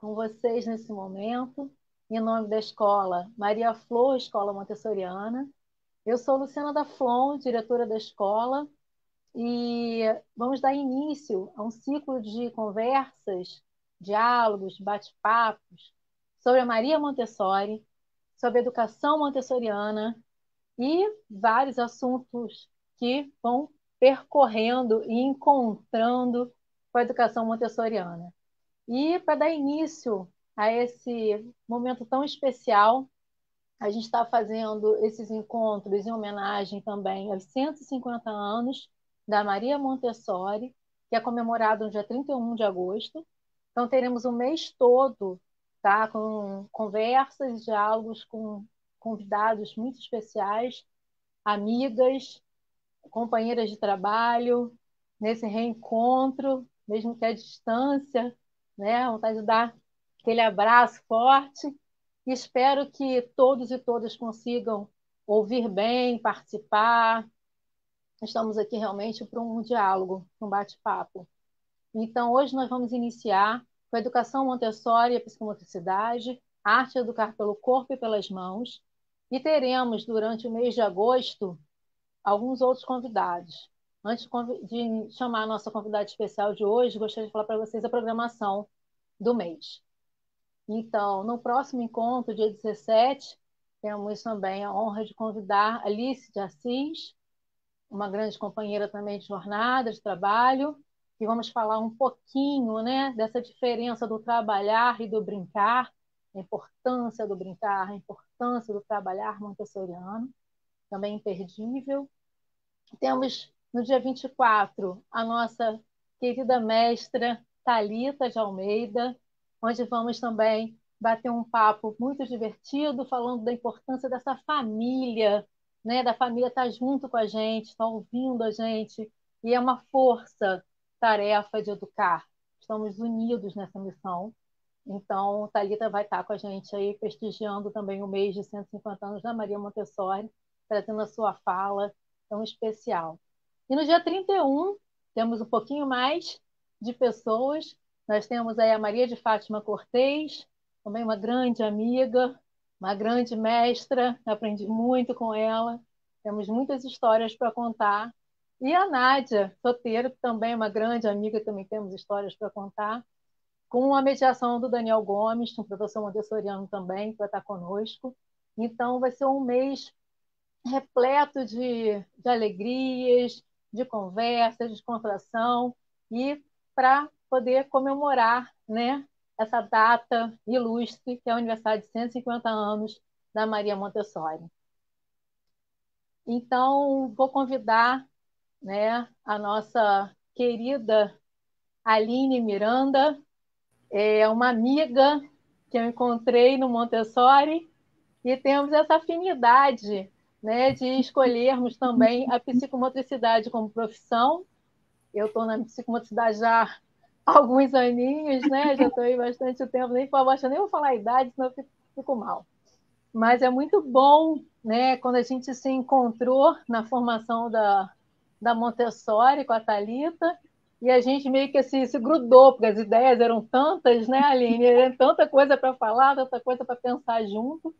com vocês nesse momento, em nome da escola Maria Flor, Escola Montessoriana. Eu sou Luciana da Flon, diretora da escola, e vamos dar início a um ciclo de conversas, diálogos, bate-papos sobre a Maria Montessori, sobre a educação montessoriana e vários assuntos que vão percorrendo e encontrando com a educação montessoriana. E para dar início a esse momento tão especial, a gente está fazendo esses encontros em homenagem também aos 150 anos da Maria Montessori, que é comemorado no dia 31 de agosto. Então, teremos o mês todo, tá, com conversas e diálogos com convidados muito especiais, amigas, companheiras de trabalho, nesse reencontro, mesmo que à distância, né? Vontade de dar aquele abraço forte. E espero que todos e todas consigam ouvir bem, participar. Estamos aqui realmente para um diálogo, um bate-papo. Então, hoje nós vamos iniciar com a educação Montessori e a psicomotricidade, a arte de educar pelo corpo e pelas mãos, e teremos, durante o mês de agosto, alguns outros convidados. Antes de chamar a nossa convidada especial de hoje, gostaria de falar para vocês a programação do mês. Então, no próximo encontro, dia 17, temos também a honra de convidar Alice de Assis, uma grande companheira também de jornada, de trabalho, e vamos falar um pouquinho, né, dessa diferença do trabalhar e do brincar, a importância do brincar, a importância do trabalhar montessoriano, também imperdível. Temos, no dia 24, a nossa querida mestra Thalita de Almeida, onde vamos também bater um papo muito divertido, falando da importância dessa família, né? Da família estar junto com a gente, estar ouvindo a gente, e é uma força-tarefa de educar. Estamos unidos nessa missão. Então, Thalita vai estar com a gente aí, prestigiando também o mês de 150 anos da Maria Montessori, trazendo a sua fala tão especial. E no dia 31, temos um pouquinho mais de pessoas. Nós temos aí a Maria de Fátima Cortez, também uma grande amiga, uma grande mestra, aprendi muito com ela, temos muitas histórias para contar. E a Nádia Soteiro, que também é uma grande amiga, também temos histórias para contar, com a mediação do Daniel Gomes, um professor montessoriano também, que vai estar conosco. Então, vai ser um mês repleto de alegrias, de conversa, de descontração, e para poder comemorar, né, essa data ilustre, que é o aniversário de 150 anos da Maria Montessori. Então, vou convidar, né, a nossa querida Aline Miranda, uma amiga que eu encontrei no Montessori, e temos essa afinidade, né, de escolhermos também a psicomotricidade como profissão. Eu estou na psicomotricidade já há alguns aninhos, né? Já estou aí bastante tempo, nem vou falar a idade, senão eu fico mal. Mas é muito bom, né, quando a gente se encontrou na formação da Montessori com a Thalita, e a gente meio que se grudou, porque as ideias eram tantas, né, Aline? Era tanta coisa para falar, tanta coisa para pensar junto.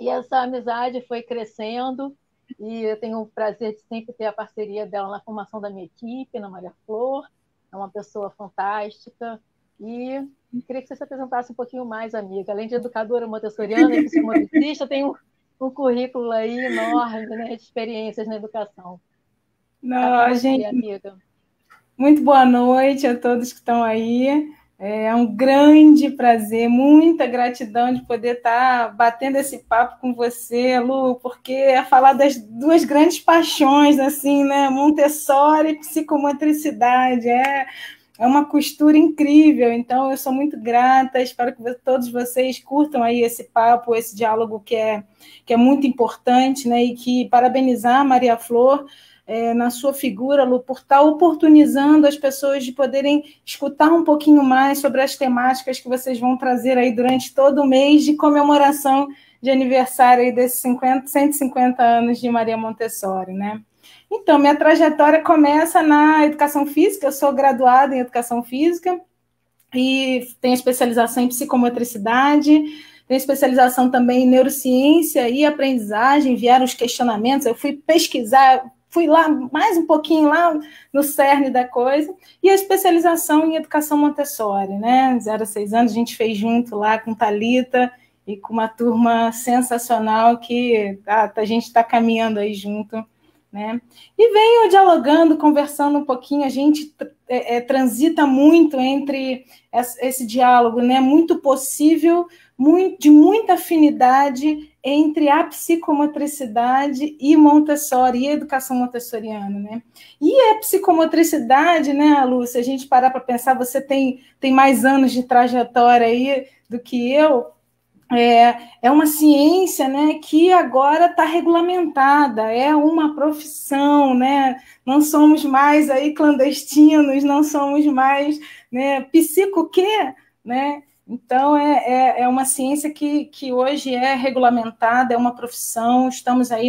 E essa amizade foi crescendo, e eu tenho o prazer de sempre ter a parceria dela na formação da minha equipe, na Maria Flor. É uma pessoa fantástica. E queria que você se apresentasse um pouquinho mais, amiga. Além de educadora montessoriana e psicomotricista, tem um currículo aí enorme, né, de experiências na educação. Está com Não, você, gente, amiga. muito boa noite a todos que estão aí. É um grande prazer, muita gratidão de poder estar batendo esse papo com você, Lu, porque é falar das duas grandes paixões, assim, né? Montessori e psicomotricidade. É uma costura incrível, então eu sou muito grata, espero que todos vocês curtam aí esse papo, esse diálogo que é muito importante, né? E que parabenizar a Maria Flor na sua figura, Lu, por estar oportunizando as pessoas de poderem escutar um pouquinho mais sobre as temáticas que vocês vão trazer aí durante todo o mês de comemoração de aniversário aí desses 150 anos de Maria Montessori, né? Então, minha trajetória começa na educação física, eu sou graduada em educação física, e tenho especialização em psicomotricidade, tenho especialização também em neurociência e aprendizagem, vieram os questionamentos, eu fui pesquisar, fui lá mais um pouquinho lá no cerne da coisa, e a especialização em educação Montessori, né? 0 a 6 anos, a gente fez junto lá com Thalita e com uma turma sensacional que a gente está caminhando aí junto, né? E venho dialogando, conversando um pouquinho, a gente transita muito entre esse diálogo, né? Muito possível, de muita afinidade entre a psicomotricidade e Montessori, e a educação montessoriana, né? E a psicomotricidade, né, Lu, se a gente parar para pensar, você tem mais anos de trajetória aí do que eu, é uma ciência, né, que agora está regulamentada, é uma profissão, né? Não somos mais aí clandestinos, não somos mais, né, psico quê, né? Então, é uma ciência que hoje é regulamentada, é uma profissão, estamos aí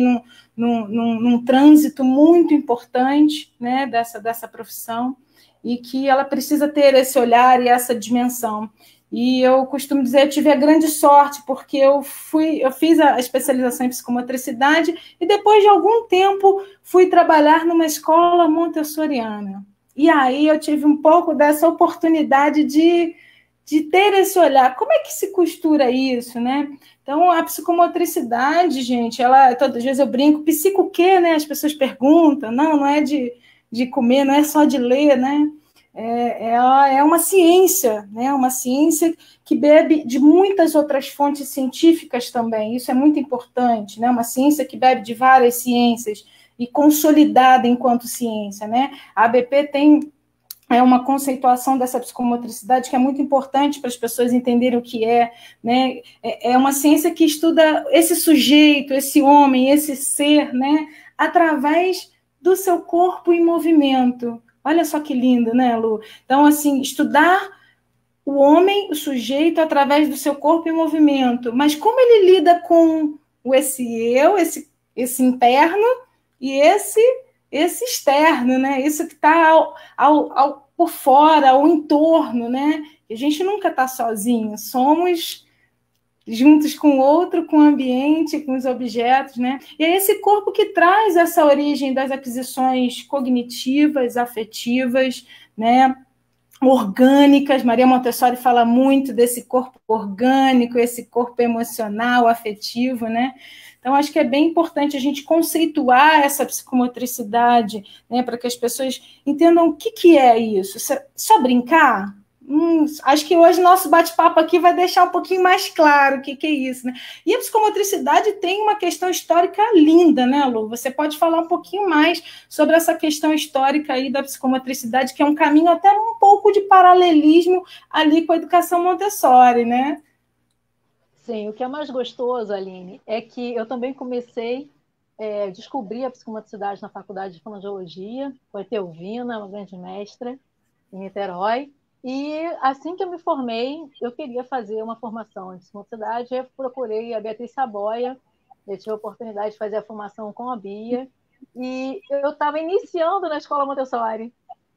num trânsito muito importante, né, dessa profissão, e que ela precisa ter esse olhar e essa dimensão. E eu costumo dizer, eu tive a grande sorte, porque eu fiz a especialização em psicomotricidade e depois de algum tempo fui trabalhar numa escola montessoriana. E aí eu tive um pouco dessa oportunidade de ter esse olhar. Como é que se costura isso, né? Então, a psicomotricidade, gente, todas as vezes eu brinco, psico o quê, né? As pessoas perguntam, não é de comer, não é só de ler, né? Ela é uma ciência, né? Uma ciência que bebe de muitas outras fontes científicas também, isso é muito importante, né? Uma ciência que bebe de várias ciências e consolidada enquanto ciência, né? A ABP tem uma conceituação dessa psicomotricidade que é muito importante para as pessoas entenderem o que é, né? É uma ciência que estuda esse sujeito, esse homem, esse ser, né? Através do seu corpo em movimento. Olha só que lindo, né, Lu? Então, assim, estudar o homem, o sujeito, através do seu corpo em movimento. Mas como ele lida com esse eu, esse interno e esse externo, né? Isso que está por fora, ao entorno, né? A gente nunca está sozinho, somos juntos com o outro, com o ambiente, com os objetos, né? E é esse corpo que traz essa origem das aquisições cognitivas, afetivas, né? Orgânicas. Maria Montessori fala muito desse corpo orgânico, esse corpo emocional, afetivo, né? Então, acho que é bem importante a gente conceituar essa psicomotricidade, né, para que as pessoas entendam o que é isso. Só brincar? Acho que hoje nosso bate-papo aqui vai deixar um pouquinho mais claro o que é isso, né? E a psicomotricidade tem uma questão histórica linda, né, Lu? Você pode falar um pouquinho mais sobre essa questão histórica aí da psicomotricidade, que é um caminho até um pouco de paralelismo ali com a educação Montessori, né? Sim, o que é mais gostoso, Aline, é que eu também comecei a descobrir a psicomotricidade na faculdade de fonoaudiologia, com a Etelvina, uma grande mestra, em Niterói. E assim que eu me formei, eu queria fazer uma formação em psicomotricidade, eu procurei a Beatriz Saboia, eu tive a oportunidade de fazer a formação com a Bia, e eu estava iniciando na Escola Montessori.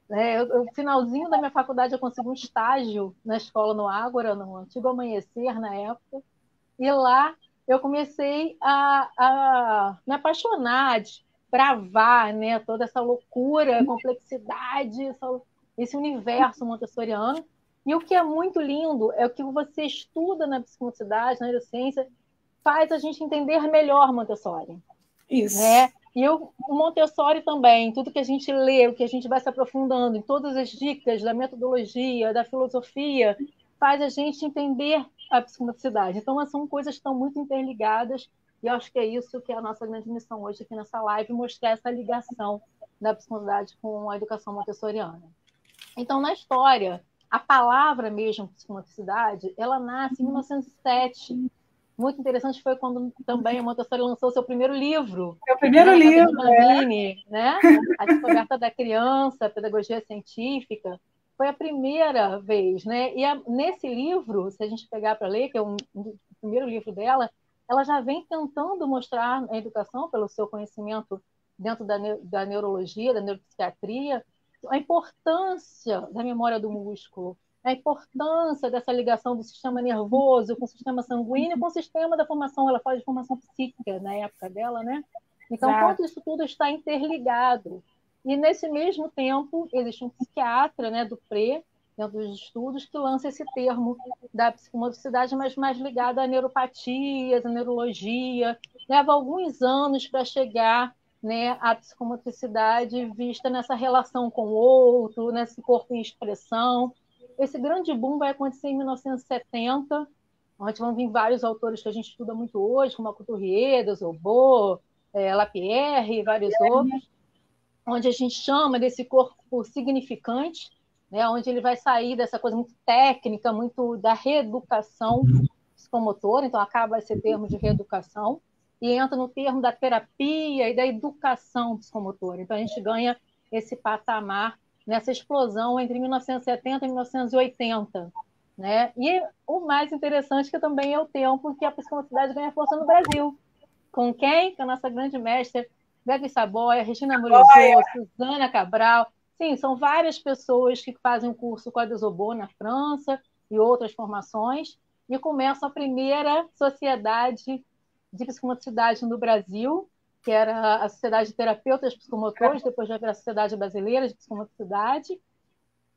Né? Finalzinho da minha faculdade, eu consegui um estágio na escola no Ágora, no Antigo Amanhecer, na época, e lá eu comecei a me apaixonar, desbravar, né, toda essa loucura, complexidade, esse universo montessoriano. E o que é muito lindo é o que você estuda na psicomotricidade, na neurociência, faz a gente entender melhor Montessori. Isso. Né? E o Montessori também, tudo que a gente lê, o que a gente vai se aprofundando em todas as dicas da metodologia, da filosofia, faz a gente entender a psicomotricidade. Então, são coisas que estão muito interligadas, e eu acho que é isso que é a nossa grande missão hoje aqui nessa live, mostrar essa ligação da psicomotricidade com a educação montessoriana. Então, na história, a palavra mesmo psicomotricidade, ela nasce em 1907. Muito interessante foi quando também a Montessori lançou seu primeiro livro, É o primeiro né, na casa livro, de Bambini, né? A Descoberta da Criança, a Pedagogia Científica. Foi a primeira vez, né? E nesse livro, se a gente pegar para ler, que é o primeiro livro dela, ela já vem tentando mostrar a educação, pelo seu conhecimento dentro da neurologia, da neuropsiquiatria, a importância da memória do músculo, a importância dessa ligação do sistema nervoso com o sistema sanguíneo, com o sistema da formação, ela fala de formação psíquica na época dela, né? Então, quanto isso tudo está interligado. E, nesse mesmo tempo, existe um psiquiatra, né, do PRE, dentro dos estudos, que lança esse termo da psicomotricidade, mas mais ligado a neuropatias, a neurologia. Leva alguns anos para chegar, né, à psicomotricidade vista nessa relação com o outro, nesse corpo em expressão. Esse grande boom vai acontecer em 1970, onde vão vir vários autores que a gente estuda muito hoje, como a Couturier, Desobot, Lapierre e vários outros, onde a gente chama desse corpo significante, né, onde ele vai sair dessa coisa muito técnica, muito da reeducação psicomotora, então acaba esse termo de reeducação, e entra no termo da terapia e da educação psicomotora. Então a gente ganha esse patamar nessa explosão entre 1970 e 1980. Né? E o mais interessante que também é o tempo que a psicomotricidade ganha força no Brasil. Com quem? Com a nossa grande mestra Beatriz Saboia, Regina Mourizot, Susana Cabral. Sim, são várias pessoas que fazem o curso com a Desobot na França e outras formações, e começam a primeira sociedade de psicomotricidade no Brasil, que era a Sociedade de Terapeutas Psicomotores, depois já veio a Sociedade Brasileira de Psicomotricidade,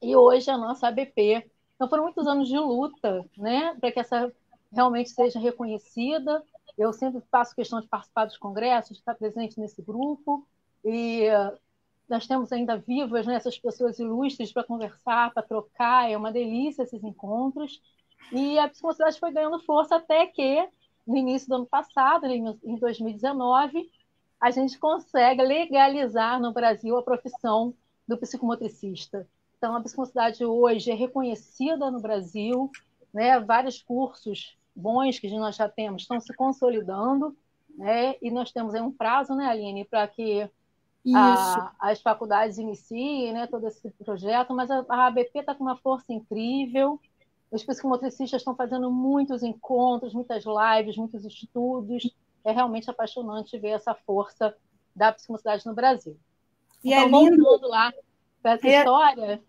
e hoje a nossa ABP. Então foram muitos anos de luta, né, para que essa realmente seja reconhecida. Eu sempre faço questão de participar dos congressos, de estar presente nesse grupo, e nós temos ainda vivas, né, essas pessoas ilustres para conversar, para trocar, é uma delícia esses encontros. E a psicomotricidade foi ganhando força até que, no início do ano passado, em 2019, a gente consegue legalizar no Brasil a profissão do psicomotricista. Então, a psicomotricidade hoje é reconhecida no Brasil, né? Vários cursos bons que nós já temos estão se consolidando, né? E nós temos aí um prazo, né, Aline, para que as faculdades iniciem, né, todo esse projeto, mas a ABP está com uma força incrível. Os psicomotricistas estão fazendo muitos encontros, muitas lives, muitos estudos. É realmente apaixonante ver essa força da psicomotricidade no Brasil. E então, voltando lá para essa história...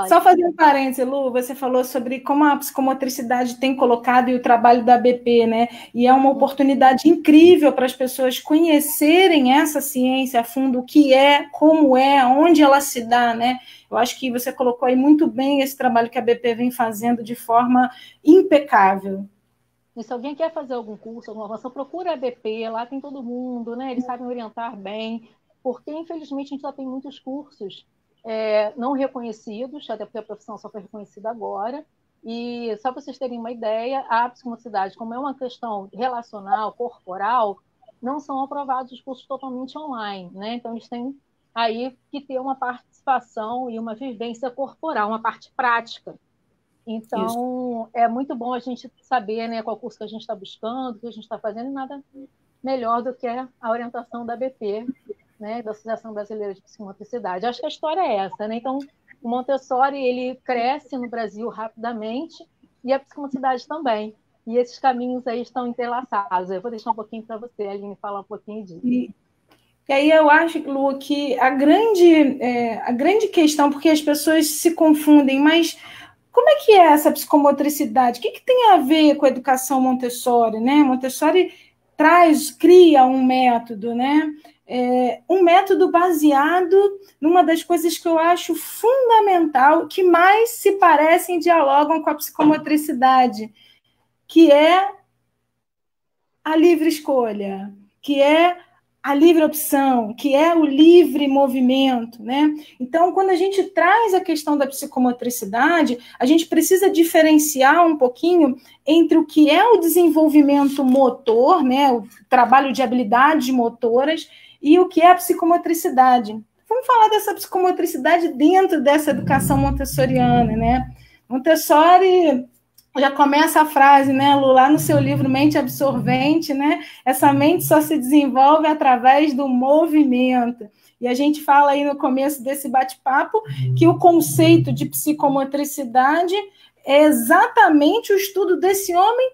Só fazer um parêntese, Lu, você falou sobre como a psicomotricidade tem colocado e o trabalho da ABP, né? E é uma oportunidade incrível para as pessoas conhecerem essa ciência a fundo, o que é, como é, onde ela se dá, né? Eu acho que você colocou aí muito bem esse trabalho que a ABP vem fazendo de forma impecável. E se alguém quer fazer algum curso, alguma formação, procura a ABP, lá tem todo mundo, né? Eles sabem orientar bem, porque infelizmente a gente só tem muitos cursos não reconhecidos, até porque a profissão só foi reconhecida agora. E só para vocês terem uma ideia, a psicomotricidade, como é uma questão relacional, corporal, não são aprovados os cursos totalmente online, né? Então eles têm aí que ter uma participação e uma vivência corporal, uma parte prática. Então, é muito bom a gente saber, né, qual curso que a gente está buscando, o que a gente está fazendo, e nada melhor do que a orientação da ABP, né, da Associação Brasileira de Psicomotricidade. Acho que a história é essa, né? Então, o Montessori, ele cresce no Brasil rapidamente, e a psicomotricidade também. E esses caminhos aí estão entrelaçados. Eu vou deixar um pouquinho para você, Aline, falar um pouquinho disso. E aí eu acho, Lu, que a grande questão, porque as pessoas se confundem, mas como é que é essa psicomotricidade? O que tem a ver com a educação Montessori, né? Montessori cria um método, né? Um método baseado numa das coisas que eu acho fundamental, que mais se parecem e dialogam com a psicomotricidade, que é a livre escolha, que é a livre opção, que é o livre movimento, né? Então, quando a gente traz a questão da psicomotricidade, a gente precisa diferenciar um pouquinho entre o que é o desenvolvimento motor, né, o trabalho de habilidades motoras, e o que é a psicomotricidade. Vamos falar dessa psicomotricidade dentro dessa educação montessoriana, né? Montessori já começa a frase, né, Lu, lá no seu livro Mente Absorvente, né? Essa mente só se desenvolve através do movimento. E a gente fala aí no começo desse bate-papo que o conceito de psicomotricidade é exatamente o estudo desse homem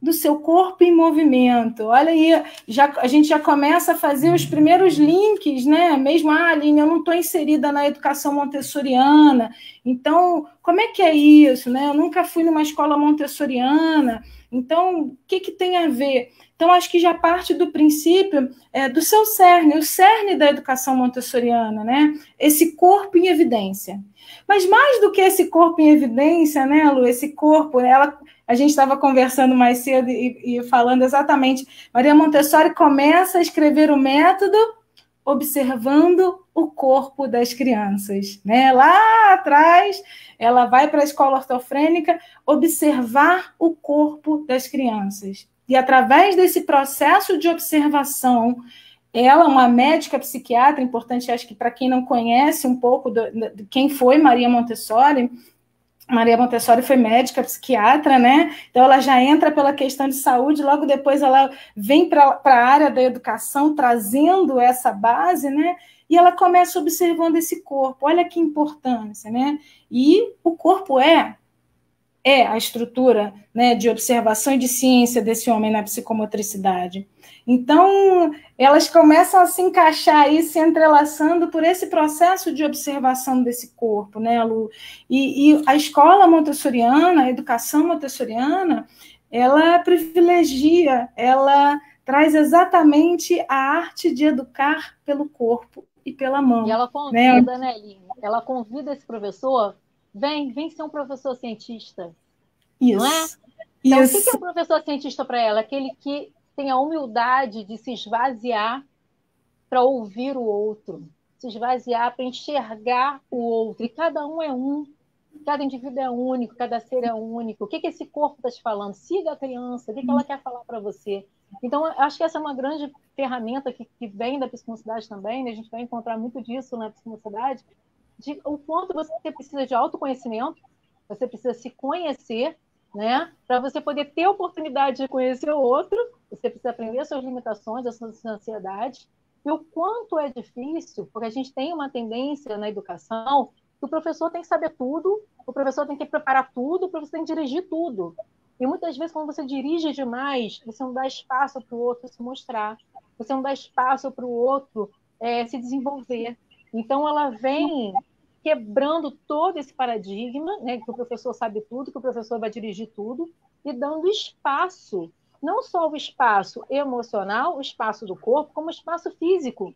do seu corpo em movimento. Olha aí, a gente já começa a fazer os primeiros links, né? Mesmo, Aline, eu não estou inserida na educação montessoriana, então, como é que é isso, né? Eu nunca fui numa escola montessoriana, então, o que tem a ver? Então, acho que já parte do princípio do seu cerne, o cerne da educação montessoriana, né? Esse corpo em evidência. Mas mais do que esse corpo em evidência, né, Lu? Esse corpo, a gente estava conversando mais cedo e falando exatamente, Maria Montessori começa a escrever o método observando o corpo das crianças, né? Lá atrás, ela vai para a escola ortofrênica observar o corpo das crianças. E através desse processo de observação, ela, uma médica psiquiatra, importante, acho que para quem não conhece um pouco de quem foi Maria Montessori foi médica psiquiatra, né? Então ela já entra pela questão de saúde, logo depois ela vem para a área da educação, trazendo essa base, né? E ela começa observando esse corpo. Olha que importância, né? E o corpo é a estrutura, né, de observação e de ciência desse homem na psicomotricidade. Então, elas começam a se encaixar aí, se entrelaçando por esse processo de observação desse corpo, né, Lu? E a escola montessoriana, a educação montessoriana, ela privilegia, ela traz exatamente a arte de educar pelo corpo e pela mão. E ela convida, né, Aline? Ela convida esse professor, vem ser um professor cientista. Isso. Não é? Então, isso. O que é um professor cientista para ela? Aquele que tem a humildade de se esvaziar para ouvir o outro, se esvaziar para enxergar o outro. E cada um é um, cada indivíduo é único, cada ser é único. O que esse corpo está te falando? Siga a criança, o que ela quer falar para você? Então, acho que essa é uma grande ferramenta que vem da psicomotricidade também, né? A gente vai encontrar muito disso na psicomotricidade, de o quanto você precisa de autoconhecimento, você precisa se conhecer, né? Para você poder ter a oportunidade de conhecer o outro, você precisa aprender as suas limitações, as suas ansiedades, e o quanto é difícil, porque a gente tem uma tendência na educação que o professor tem que saber tudo, o professor tem que preparar tudo, o professor tem que dirigir tudo. E muitas vezes, quando você dirige demais, você não dá espaço para o outro se mostrar, você não dá espaço para o outro se desenvolver. Então, ela vem quebrando todo esse paradigma, né, que o professor sabe tudo, que o professor vai dirigir tudo, e dando espaço, não só o espaço emocional, o espaço do corpo, como o espaço físico.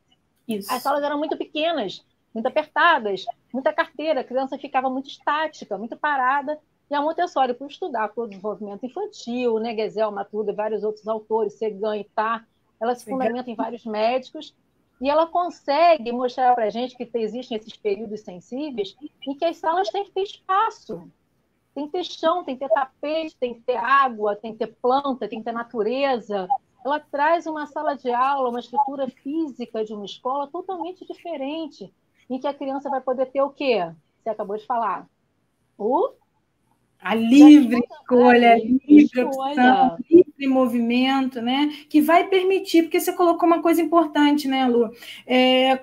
Isso. As salas eram muito pequenas, muito apertadas, muita carteira, a criança ficava muito estática, muito parada, e a Montessori, por estudar todo o desenvolvimento infantil, né, Gesell, Matuda e vários outros autores, Segan e Tarr, ela se fundamenta em vários médicos, e ela consegue mostrar para a gente que existem esses períodos sensíveis em que as salas têm que ter espaço. Tem que ter chão, tem que ter tapete, tem que ter água, tem que ter planta, tem que ter natureza. Ela traz uma sala de aula, uma estrutura física de uma escola totalmente diferente, em que a criança vai poder ter o quê? Você acabou de falar. A livre escolha, livre opção, livre movimento, né? Que vai permitir, porque você colocou uma coisa importante, né, Lu?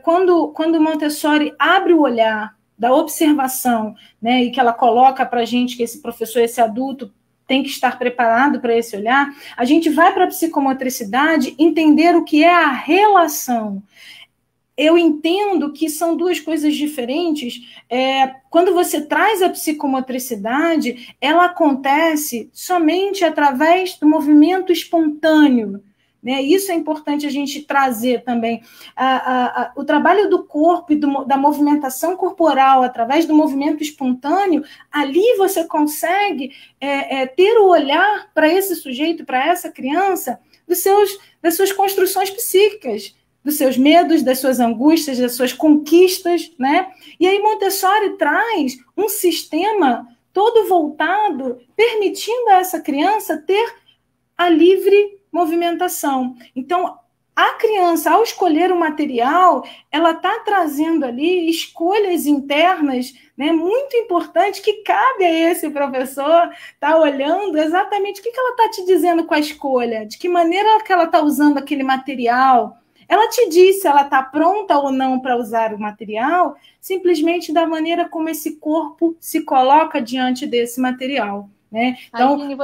Quando Montessori abre o olhar da observação, né, e que ela coloca para a gente que esse professor, esse adulto, tem que estar preparado para esse olhar, a gente vai para a psicomotricidade entender o que é a relação. Eu entendo que são duas coisas diferentes. Quando você traz a psicomotricidade, ela acontece somente através do movimento espontâneo, né? Isso é importante a gente trazer também. O trabalho do corpo e da movimentação corporal através do movimento espontâneo, ali você consegue ter o olhar para esse sujeito, para essa criança, das suas construções psíquicas, dos seus medos, das suas angústias, das suas conquistas, né? E aí Montessori traz um sistema todo voltado, permitindo a essa criança ter a livre movimentação. Então, a criança, ao escolher o material, ela está trazendo ali escolhas internas, né, muito importantes, que cabe a esse professor estar olhando exatamente o que ela está te dizendo com a escolha, de que maneira que ela está usando aquele material. Ela te diz se ela está pronta ou não para usar o material, simplesmente da maneira como esse corpo se coloca diante desse material, né? Então, Aline,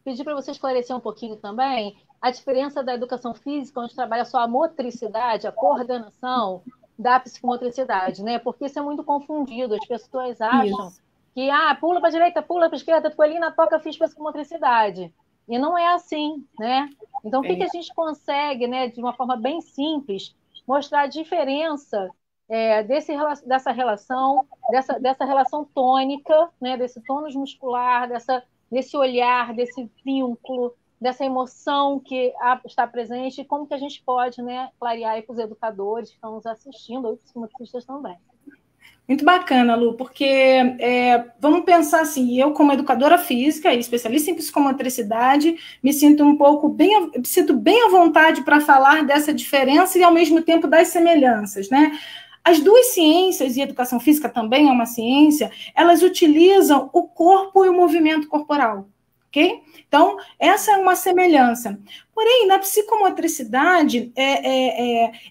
pedir para você esclarecer um pouquinho também a diferença da educação física, onde trabalha só a motricidade, a coordenação, da psicomotricidade, né? Porque isso é muito confundido. As pessoas acham Isso. que, pula para a direita, pula para a esquerda, ficou ali na toca, fiz psicomotricidade. E não é assim, né? Então, o que a gente consegue, né, de uma forma bem simples, mostrar a diferença dessa relação, dessa relação tônica, né, desse tônus muscular, desse olhar, desse vínculo, dessa emoção que está presente, e como que a gente pode, né, clarear aí para os educadores que estão nos assistindo, ou os psicomotricistas também. Muito bacana, Lu, porque vamos pensar assim, eu como educadora física e especialista em psicomotricidade, me sinto bem à vontade para falar dessa diferença e ao mesmo tempo das semelhanças, né? As duas ciências, e educação física também é uma ciência, elas utilizam o corpo e o movimento corporal. Okay? Então, essa é uma semelhança. Porém, na psicomotricidade,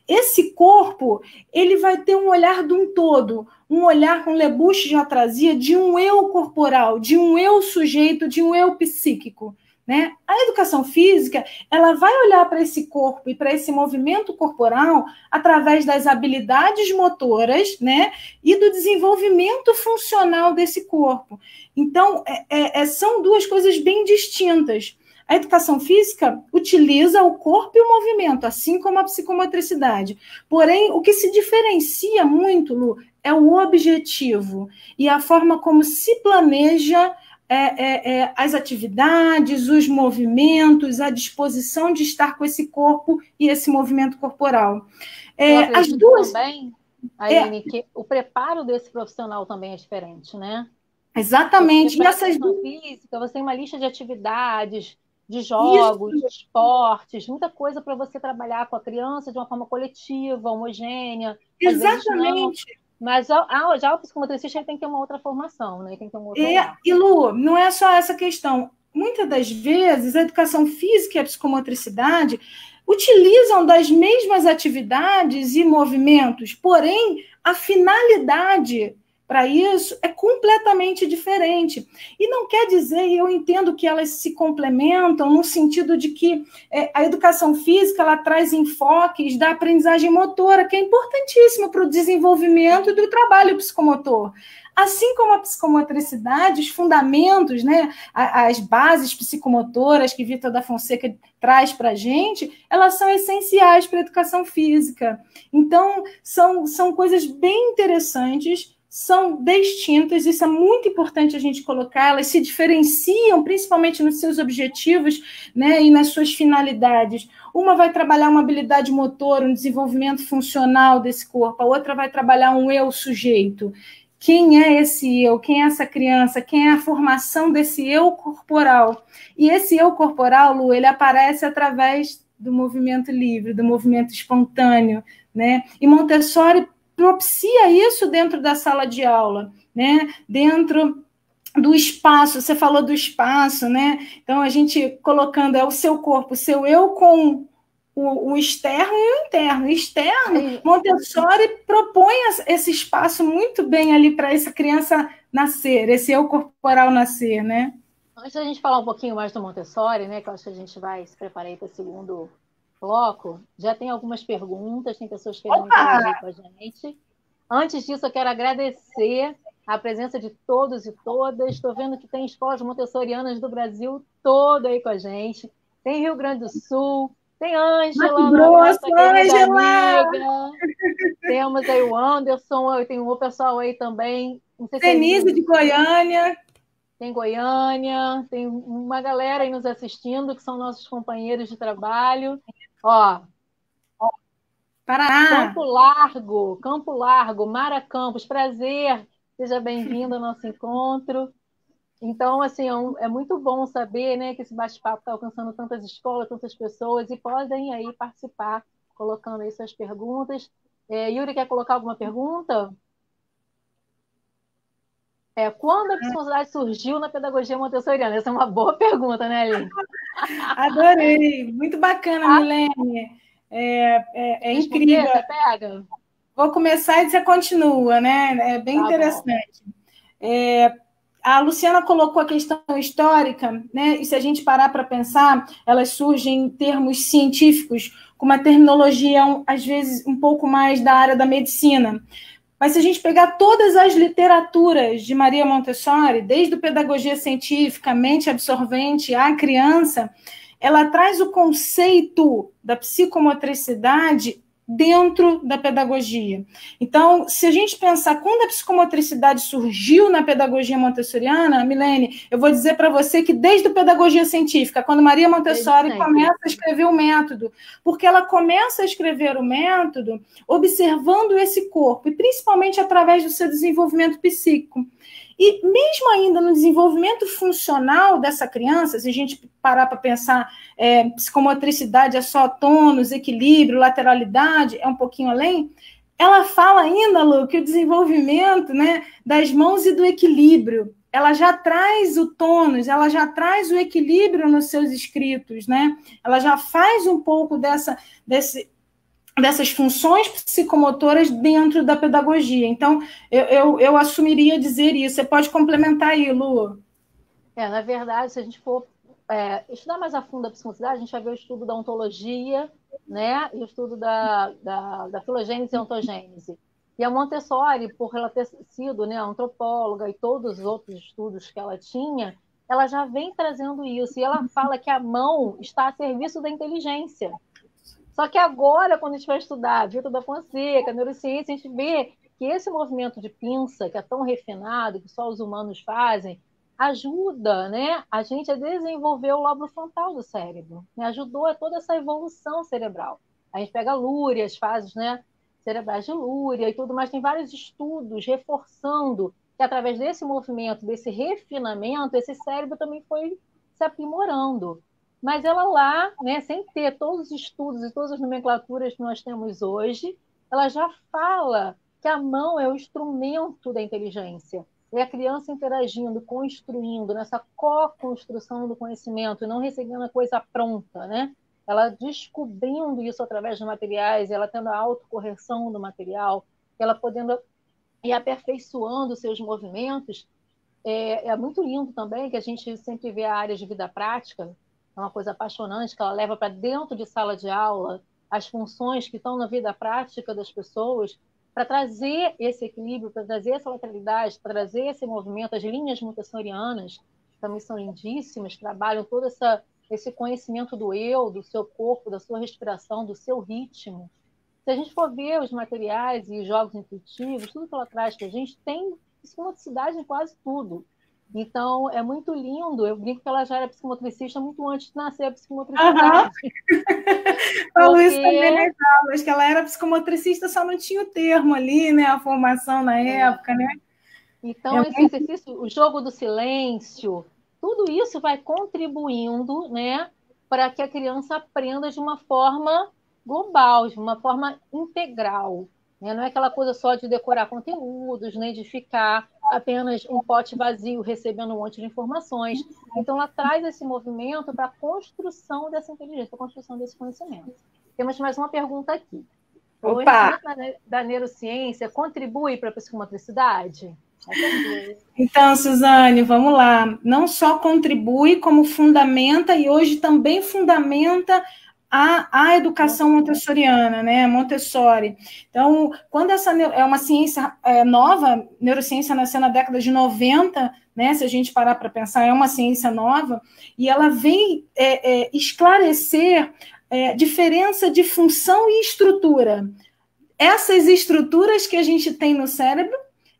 esse corpo ele vai ter um olhar de um todo, um olhar, como Lebush já trazia, de um eu corporal, de um eu sujeito, de um eu psíquico. Né? A educação física ela vai olhar para esse corpo e para esse movimento corporal através das habilidades motoras, né? E do desenvolvimento funcional desse corpo. Então, são duas coisas bem distintas. A educação física utiliza o corpo e o movimento, assim como a psicomotricidade. Porém, o que se diferencia muito, Lu, é o objetivo e a forma como se planeja as atividades, os movimentos, a disposição de estar com esse corpo e esse movimento corporal. As duas também, Aline, que o preparo desse profissional também é diferente, né? Exatamente. E essas física, você tem uma lista de atividades, de jogos, de esportes, muita coisa para você trabalhar com a criança de uma forma coletiva, homogênea. Exatamente. Mas já o psicomotricista ele tem que ter uma outra formação, né? Tem que ter um outro olhar. E, Lu, não é só essa questão. Muitas das vezes, a educação física e a psicomotricidade utilizam das mesmas atividades e movimentos, porém, a finalidade para isso é completamente diferente. E não quer dizer, e eu entendo que elas se complementam no sentido de que a educação física ela traz enfoques da aprendizagem motora, que é importantíssimo para o desenvolvimento do trabalho psicomotor. Assim como a psicomotricidade, os fundamentos, né, as bases psicomotoras que Vitor da Fonseca traz para a gente, elas são essenciais para a educação física. Então, são coisas bem interessantes, são distintas, isso é muito importante a gente colocar, elas se diferenciam principalmente nos seus objetivos, né, e nas suas finalidades. Uma vai trabalhar uma habilidade motora, um desenvolvimento funcional desse corpo, a outra vai trabalhar um eu sujeito. Quem é esse eu? Quem é essa criança? Quem é a formação desse eu corporal? E esse eu corporal, Lu, ele aparece através do movimento livre, do movimento espontâneo, né? E Montessori propicia isso dentro da sala de aula, né? Dentro do espaço, você falou do espaço, né? Então, a gente colocando o seu corpo, o seu eu com o externo e o interno. O externo, Montessori propõe esse espaço muito bem ali para essa criança nascer, esse eu corporal nascer, né? Antes da gente falar um pouquinho mais do Montessori, né, que eu acho que a gente vai se preparar para o segundo bloco, já tem algumas perguntas, tem pessoas querendo interagir com a gente. Antes disso, eu quero agradecer a presença de todos e todas. Estou vendo que tem escolas montessorianas do Brasil todo aí com a gente. Tem Rio Grande do Sul, tem Ângela, nossa querida amiga. Temos aí o Anderson, tem o pessoal aí também. Não sei Denise de Goiânia. Tem Goiânia, tem uma galera aí nos assistindo, que são nossos companheiros de trabalho. Ó, Paraná. Campo Largo, Mara Campos, prazer. Seja bem-vindo ao nosso encontro. Então, assim, é muito bom saber, né, que esse bate-papo está alcançando tantas escolas, tantas pessoas, e podem aí participar, colocando aí suas perguntas. Yuri, quer colocar alguma pergunta? Quando a psicomotricidade surgiu na pedagogia montessoriana? Essa é uma boa pergunta, né, Aline? Adorei, muito bacana, Milene. É incrível. Você pega? Vou começar e você continua, né? É bem interessante. A Luciana colocou a questão histórica, né? E se a gente parar para pensar, elas surgem em termos científicos, com uma terminologia, às vezes, um pouco mais da área da medicina. Mas se a gente pegar todas as literaturas de Maria Montessori, desde a pedagogia científica, a mente absorvente, à criança, ela traz o conceito da psicomotricidade dentro da pedagogia. Então, se a gente pensar quando a psicomotricidade surgiu na pedagogia montessoriana, Milene, eu vou dizer para você que desde a pedagogia científica, quando Maria Montessori começa a escrever o método, porque ela começa a escrever o método observando esse corpo, e principalmente através do seu desenvolvimento psíquico. E mesmo ainda no desenvolvimento funcional dessa criança, se a gente parar para pensar, psicomotricidade é só tônus, equilíbrio, lateralidade, é um pouquinho além, ela fala ainda, Lu, que o desenvolvimento, né, das mãos e do equilíbrio, ela já traz o tônus, ela já traz o equilíbrio nos seus escritos, né? Ela já faz um pouco dessas funções psicomotoras dentro da pedagogia. Então, eu assumiria dizer isso. Você pode complementar aí, Lu? Na verdade, se a gente for estudar mais a fundo a psicomotricidade, a gente vai ver o estudo da ontologia, né, e o estudo da filogênese e ontogênese. E a Montessori, por ela ter sido, né, antropóloga e todos os outros estudos que ela tinha, ela já vem trazendo isso. E ela fala que a mão está a serviço da inteligência. Só que agora, quando a gente vai estudar Vitor da Fonseca, neurociência, a gente vê que esse movimento de pinça, que é tão refinado, que só os humanos fazem, ajuda, né, a gente a desenvolver o lóbulo frontal do cérebro, né? Ajudou a toda essa evolução cerebral. A gente pega Luria, as fases, né, cerebrais de Luria e tudo mais, tem vários estudos reforçando que através desse movimento, desse refinamento, esse cérebro também foi se aprimorando. Mas ela lá, né, sem ter todos os estudos e todas as nomenclaturas que nós temos hoje, ela já fala que a mão é o instrumento da inteligência. É a criança interagindo, construindo, nessa co-construção do conhecimento, e não recebendo a coisa pronta, né? Ela descobrindo isso através de materiais, ela tendo a autocorreção do material, ela podendo ir aperfeiçoando seus movimentos. É muito lindo também que a gente sempre vê a área de vida prática, é uma coisa apaixonante, que ela leva para dentro de sala de aula as funções que estão na vida prática das pessoas, para trazer esse equilíbrio, para trazer essa lateralidade, para trazer esse movimento. As linhas montessorianas também são lindíssimas, trabalham todo esse conhecimento do eu, do seu corpo, da sua respiração, do seu ritmo. Se a gente for ver os materiais e os jogos intuitivos, tudo que ela traz para a gente tem psicomotricidade em quase tudo. Então, é muito lindo. Eu brinco que ela já era psicomotricista muito antes de nascer a psicomotricidade. Falou isso também nas aulas, que ela era psicomotricista, só não tinha o termo ali, né? A formação na época, né? Então, esse exercício, o jogo do silêncio, tudo isso vai contribuindo, né, para que a criança aprenda de uma forma global, de uma forma integral. Não é aquela coisa só de decorar conteúdos, nem de ficar apenas um pote vazio recebendo um monte de informações. Então, ela traz esse movimento para a construção dessa inteligência, para a construção desse conhecimento. Temos mais uma pergunta aqui. O conhecimento da neurociência contribui para a psicomotricidade? Então, Suzane, vamos lá. Não só contribui, como fundamenta, e hoje também fundamenta a educação montessoriana, né? Montessori. Então, quando essa é uma ciência nova, neurociência nasceu na década de 90, né? Se a gente parar para pensar, é uma ciência nova, e ela vem esclarecer diferença de função e estrutura. Essas estruturas que a gente tem no cérebro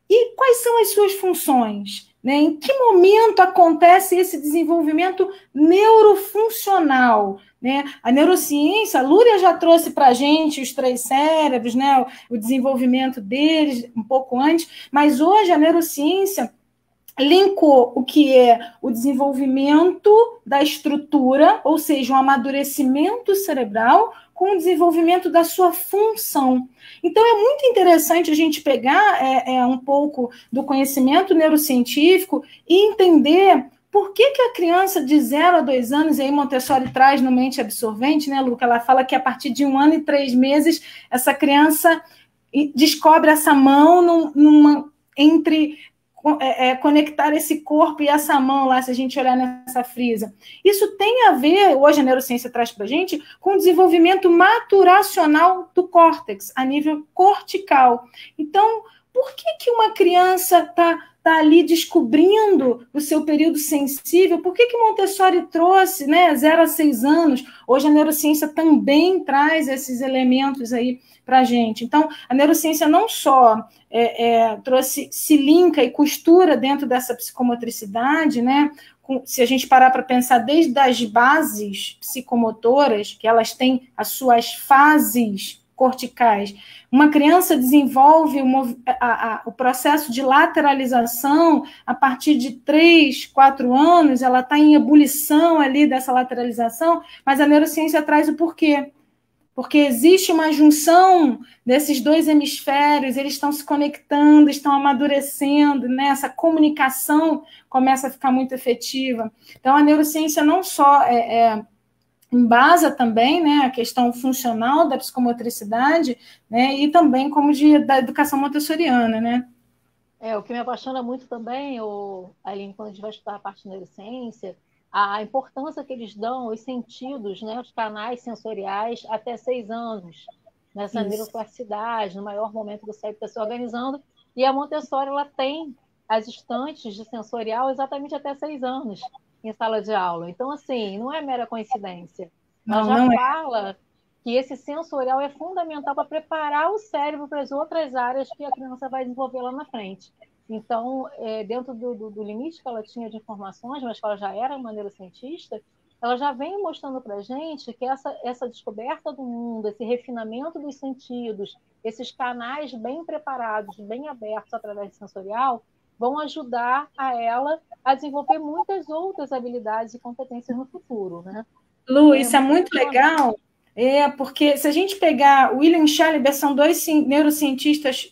e quais são as suas funções, né? Em que momento acontece esse desenvolvimento neurofuncional, né? A neurociência, a Lúria já trouxe para a gente os 3 cérebros, né? O desenvolvimento deles um pouco antes, mas hoje a neurociência linkou o que é o desenvolvimento da estrutura, ou seja, um amadurecimento cerebral, com o desenvolvimento da sua função. Então, é muito interessante a gente pegar um pouco do conhecimento neurocientífico e entender por que a criança de 0 a 2 anos, e aí Montessori traz no Mente Absorvente, né, Luca? Ela fala que a partir de 1 ano e 3 meses, essa criança descobre essa mão entre conectar esse corpo e essa mão lá, se a gente olhar nessa frisa. Isso tem a ver, hoje a neurociência traz para a gente, com o desenvolvimento maturacional do córtex, a nível cortical. Então, por que uma criança está ali descobrindo o seu período sensível? Por que Montessori trouxe, né, 0 a 6 anos? Hoje a neurociência também traz esses elementos aí para a gente. Então, a neurociência não só se linka e costura dentro dessa psicomotricidade, né? Se a gente parar para pensar desde as bases psicomotoras, que elas têm as suas fases corticais. Uma criança desenvolve o processo de lateralização a partir de 3, 4 anos, ela está em ebulição ali dessa lateralização, mas a neurociência traz o porquê. Porque existe uma junção desses dois hemisférios, eles estão se conectando, estão amadurecendo, né? Essa comunicação começa a ficar muito efetiva. Então, a neurociência não só embasa também, né, a questão funcional da psicomotricidade, né, e também como da educação montessoriana, né? O que me apaixona muito também, Aline, quando a gente vai estudar a parte de neurociência, a importância que eles dão aos sentidos, né, os canais sensoriais até 6 anos, nessa neuroplasticidade, no maior momento do cérebro está se organizando, e a Montessori ela tem as estantes de sensorial exatamente até 6 anos em sala de aula. Então, assim, não é mera coincidência. Ela já fala que esse sensorial é fundamental para preparar o cérebro para as outras áreas que a criança vai desenvolver lá na frente. Então, dentro do limite que ela tinha de informações, mas que ela já era uma neurocientista, ela já vem mostrando para a gente que essa descoberta do mundo, esse refinamento dos sentidos, esses canais bem preparados, bem abertos através do sensorial, vão ajudar a ela a desenvolver muitas outras habilidades e competências no futuro, né? Lu, isso é muito legal, porque se a gente pegar o William Schaliber, são 2 neurocientistas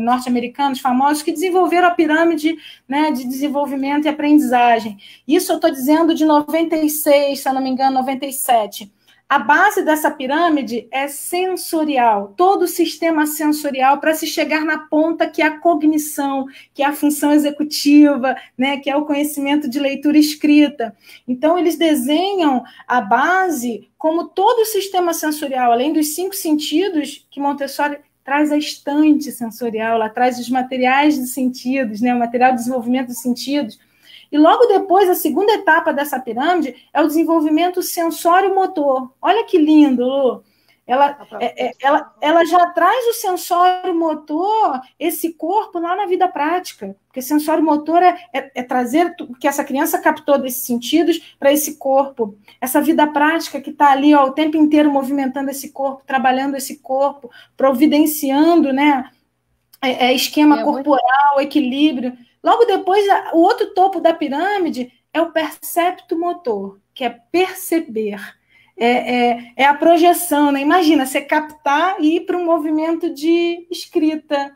norte-americanos famosos que desenvolveram a pirâmide, né, de desenvolvimento e aprendizagem. Isso eu estou dizendo de 96, se eu não me engano, 97. A base dessa pirâmide é sensorial, todo o sistema sensorial para se chegar na ponta que é a cognição, que é a função executiva, né, que é o conhecimento de leitura e escrita. Então, eles desenham a base como todo o sistema sensorial, além dos 5 sentidos que Montessori traz a estante sensorial, ela traz os materiais dos sentidos, né, o material de desenvolvimento dos sentidos. E logo depois, a segunda etapa dessa pirâmide é o desenvolvimento sensório-motor. Olha que lindo, Lu. Ela já traz o sensório-motor, esse corpo, lá na vida prática. Porque sensório-motor é trazer o que essa criança captou desses sentidos para esse corpo. Essa vida prática que está ali o tempo inteiro movimentando esse corpo, trabalhando esse corpo, providenciando, né, esquema corporal, equilíbrio. Logo depois, o outro topo da pirâmide é o percepto motor, que é perceber. É a projeção, né? Imagina, você captar e ir para um movimento de escrita,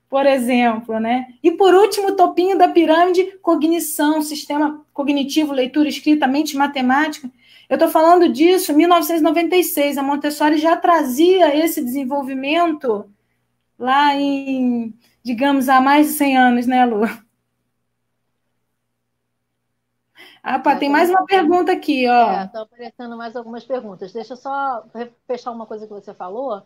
por exemplo, né? E por último, o topinho da pirâmide, cognição, sistema cognitivo, leitura, escrita, mente matemática. Eu estou falando disso em 1996, a Montessori já trazia esse desenvolvimento lá em, digamos, há mais de 100 anos, né, Lu? Tem mais uma pergunta aqui, ó. Estão aparecendo mais algumas perguntas. Deixa eu só fechar uma coisa que você falou,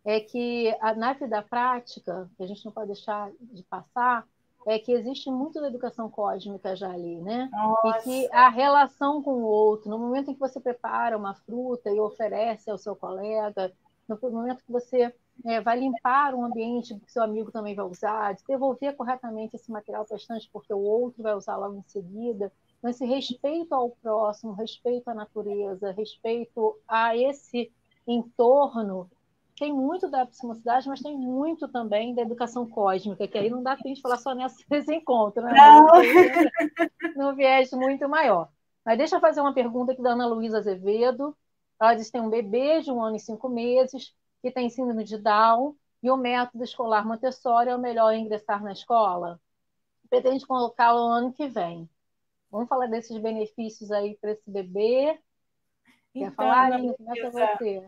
é que na vida prática, que a gente não pode deixar de passar, é que existe muito da educação cósmica já ali, né? Nossa. E que a relação com o outro, no momento em que você prepara uma fruta e oferece ao seu colega, no momento que você vai limpar um ambiente que seu amigo também vai usar, de devolver corretamente esse material para a estante porque o outro vai usar logo em seguida. Então, esse respeito ao próximo, respeito à natureza, respeito a esse entorno, tem muito da psicomotricidade, mas tem muito também da educação cósmica, que aí não dá tempo de falar só nesse encontro, né? Num viés muito maior. Mas deixa eu fazer uma pergunta aqui da Ana Luísa Azevedo. Ela diz que tem um bebê de 1 ano e 5 meses, que tem síndrome de Down, e o método escolar Montessori é o melhor ingressar na escola. Pretende colocá-lo no ano que vem. Vamos falar desses benefícios aí para esse bebê. Quer falar, Aline? Começa você.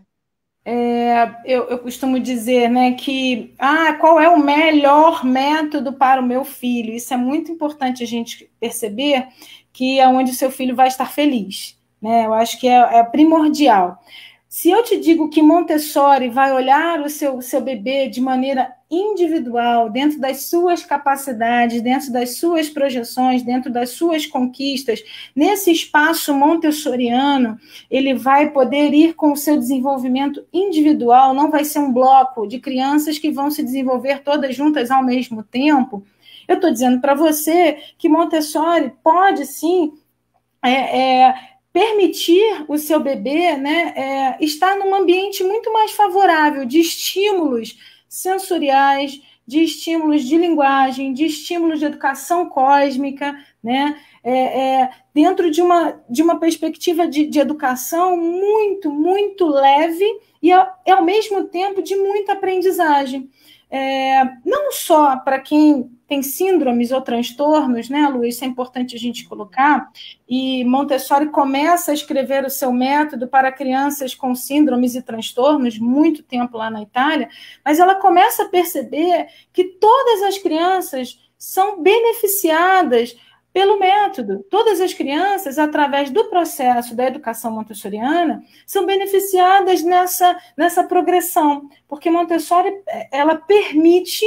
Eu costumo dizer, né, que qual é o melhor método para o meu filho? Isso é muito importante a gente perceber, que é onde o seu filho vai estar feliz, né? Eu acho que é primordial. Se eu te digo que Montessori vai olhar o seu bebê de maneira individual, dentro das suas capacidades, dentro das suas projeções, dentro das suas conquistas, nesse espaço montessoriano, ele vai poder ir com o seu desenvolvimento individual, não vai ser um bloco de crianças que vão se desenvolver todas juntas ao mesmo tempo. Eu estou dizendo para você que Montessori pode sim permitir o seu bebê, né, estar num ambiente muito mais favorável de estímulos sensoriais, de estímulos de linguagem, de estímulos de educação cósmica, né, dentro de uma perspectiva de educação muito, muito leve e, ao mesmo tempo, de muita aprendizagem. Não só para quem tem síndromes ou transtornos, né, Lu? Isso é importante a gente colocar, e Montessori começa a escrever o seu método para crianças com síndromes e transtornos, muito tempo lá na Itália, mas ela começa a perceber que todas as crianças são beneficiadas pelo método. Todas as crianças, através do processo da educação montessoriana, são beneficiadas nessa progressão, porque Montessori ela permite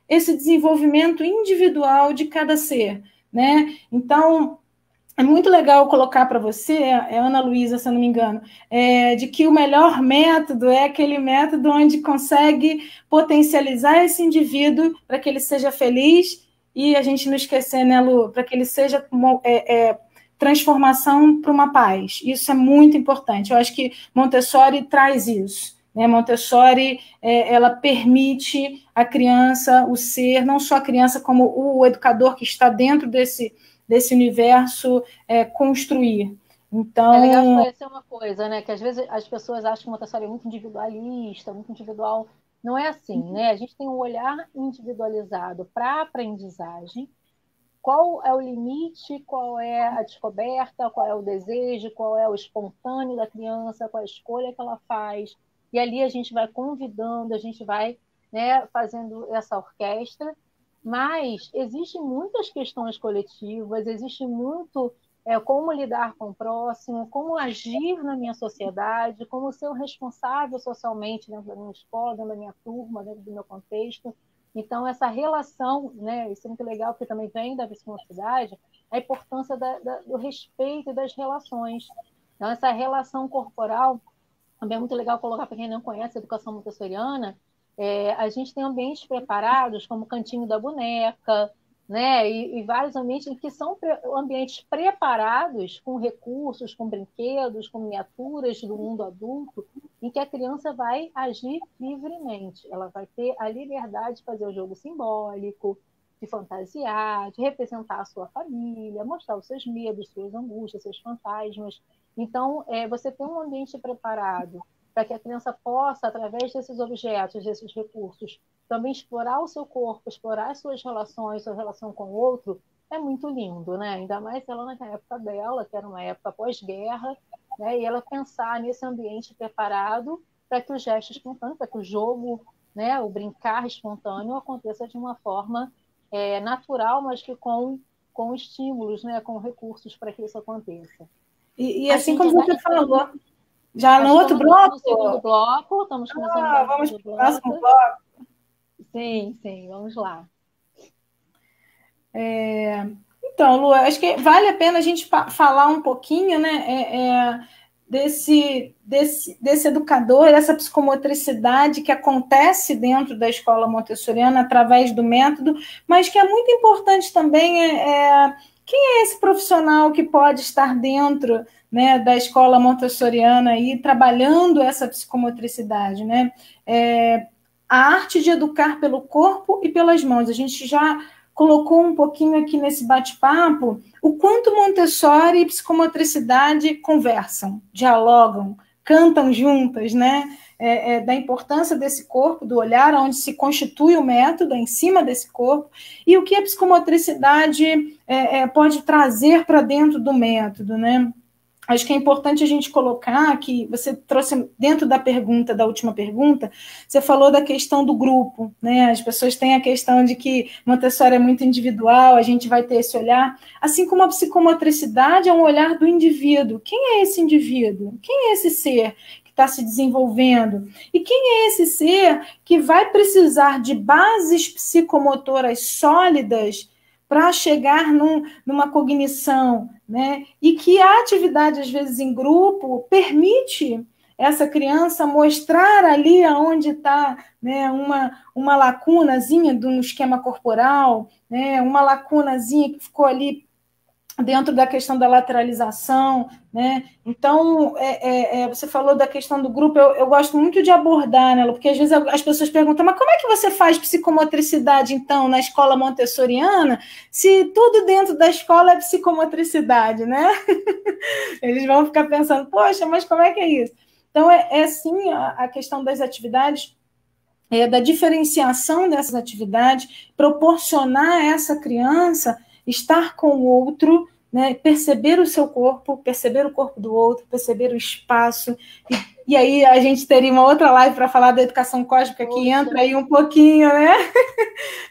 esse desenvolvimento individual de cada ser, né? Então, é muito legal colocar para você, Ana Luísa, se eu não me engano, de que o melhor método é aquele método onde consegue potencializar esse indivíduo para que ele seja feliz e a gente não esquecer, né, Lu, para que ele seja transformação para uma paz. Isso é muito importante. Eu acho que Montessori traz isso. Né? Montessori, ela permite a criança, o ser, não só a criança, como o educador que está dentro desse universo construir. Então... É legal esclarecer uma coisa, né? Que às vezes as pessoas acham que Montessori é muito individualista, muito individual. Não é assim, né? A gente tem um olhar individualizado para a aprendizagem. Qual é o limite, qual é a descoberta, qual é o desejo, qual é o espontâneo da criança, qual é a escolha que ela faz. E ali a gente vai convidando, a gente vai, né, fazendo essa orquestra. Mas existem muitas questões coletivas, existe muito como lidar com o próximo, como agir na minha sociedade, como ser o responsável socialmente dentro da minha escola, dentro da minha turma, dentro do meu contexto. Então, essa relação, né, isso é muito legal, porque também vem da psicomotricidade, a importância do respeito e das relações. Então, essa relação corporal, também é muito legal colocar para quem não conhece a educação montessoriana, a gente tem ambientes preparados, como o Cantinho da Boneca, né, e vários ambientes que são ambientes preparados com recursos, com brinquedos, com miniaturas do mundo adulto, em que a criança vai agir livremente. Ela vai ter a liberdade de fazer o jogo simbólico, de fantasiar, de representar a sua família, mostrar os seus medos, suas angústias, seus fantasmas. Então, você tem um ambiente preparado para que a criança possa, através desses objetos, desses recursos, também explorar o seu corpo, explorar as suas relações, sua relação com o outro, é muito lindo, né? Ainda mais ela na época dela, que era uma época pós-guerra, né? E ela pensar nesse ambiente preparado para que o gesto espontâneo, para que o jogo, né, o brincar espontâneo aconteça de uma forma natural, mas que com estímulos, né, com recursos para que isso aconteça. E assim como você falou, já no outro bloco? No segundo bloco, estamos começando vamos para o próximo bloco. Sim, vamos lá. Então, Lu, acho que vale a pena a gente falar um pouquinho, né, desse educador, dessa psicomotricidade que acontece dentro da escola montessoriana através do método, mas que é muito importante também quem é esse profissional que pode estar dentro, né, da escola montessoriana e trabalhando essa psicomotricidade, né? A arte de educar pelo corpo e pelas mãos. A gente já colocou um pouquinho aqui nesse bate-papo o quanto Montessori e psicomotricidade conversam, dialogam, cantam juntas, né? Da importância desse corpo, do olhar onde se constitui o método, em cima desse corpo, e o que a psicomotricidade pode trazer para dentro do método, né? acho que é importante a gente colocar que você trouxe dentro da pergunta, da última pergunta, você falou da questão do grupo, né? As pessoas têm a questão de que Montessori é muito individual, a gente vai ter esse olhar, assim como a psicomotricidade é um olhar do indivíduo. Quem é esse indivíduo? Quem é esse ser que está se desenvolvendo? E quem é esse ser que vai precisar de bases psicomotoras sólidas para chegar numa cognição, né? E que a atividade, às vezes, em grupo, permite essa criança mostrar ali aonde está, né, uma lacunazinha de um esquema corporal, né, uma lacunazinha que ficou ali dentro da questão da lateralização, né? Então, você falou da questão do grupo, eu gosto muito de abordar, né, porque às vezes as pessoas perguntam, mas como é que você faz psicomotricidade, então, na escola montessoriana, se tudo dentro da escola é psicomotricidade, né? Eles vão ficar pensando, poxa, mas como é que é isso? Então, sim a questão das atividades, da diferenciação dessas atividades, proporcionar a essa criança estar com o outro, né, perceber o seu corpo, perceber o corpo do outro, perceber o espaço. E aí a gente teria uma outra live para falar da educação cósmica, que entra aí um pouquinho, né?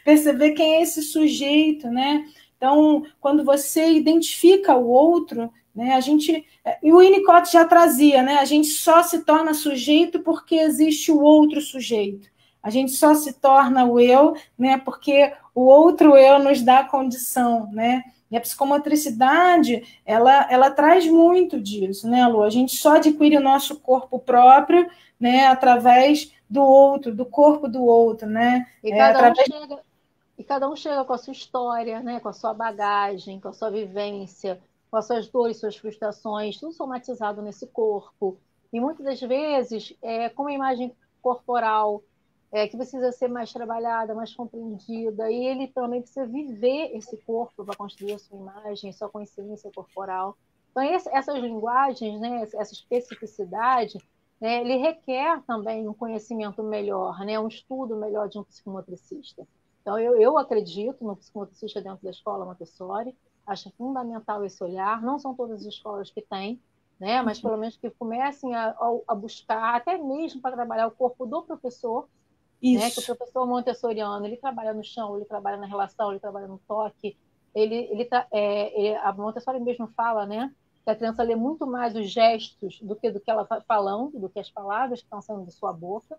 Perceber quem é esse sujeito, né? Então, quando você identifica o outro, né, e o Winnicott já trazia, né? A gente só se torna sujeito porque existe o outro sujeito. A gente só se torna o eu, né, porque o outro eu nos dá a condição, né? E a psicomotricidade, ela traz muito disso, né, Lu? A gente só adquire o nosso corpo próprio, né, através do outro, do corpo do outro, né? E cada um chega com a sua história, né, com a sua bagagem, com a sua vivência, com as suas dores, suas frustrações, tudo somatizado nesse corpo. E muitas das vezes, com a imagem corporal, que precisa ser mais trabalhada, mais compreendida, e ele também precisa viver esse corpo para construir a sua imagem, a sua consciência corporal. Então, essas linguagens, né, essa especificidade, né, ele requer também um conhecimento melhor, né, um estudo melhor de um psicomotricista. Então, eu acredito no psicomotricista dentro da escola Montessori, acho fundamental esse olhar, não são todas as escolas que têm, né, mas pelo menos que comecem a buscar, até mesmo para trabalhar o corpo do professor, né, que o professor montessoriano, ele trabalha no chão, ele trabalha na relação, ele trabalha no toque, a Montessori mesmo fala, né, que a criança lê muito mais os gestos do que ela está falando, do que as palavras que estão saindo de sua boca.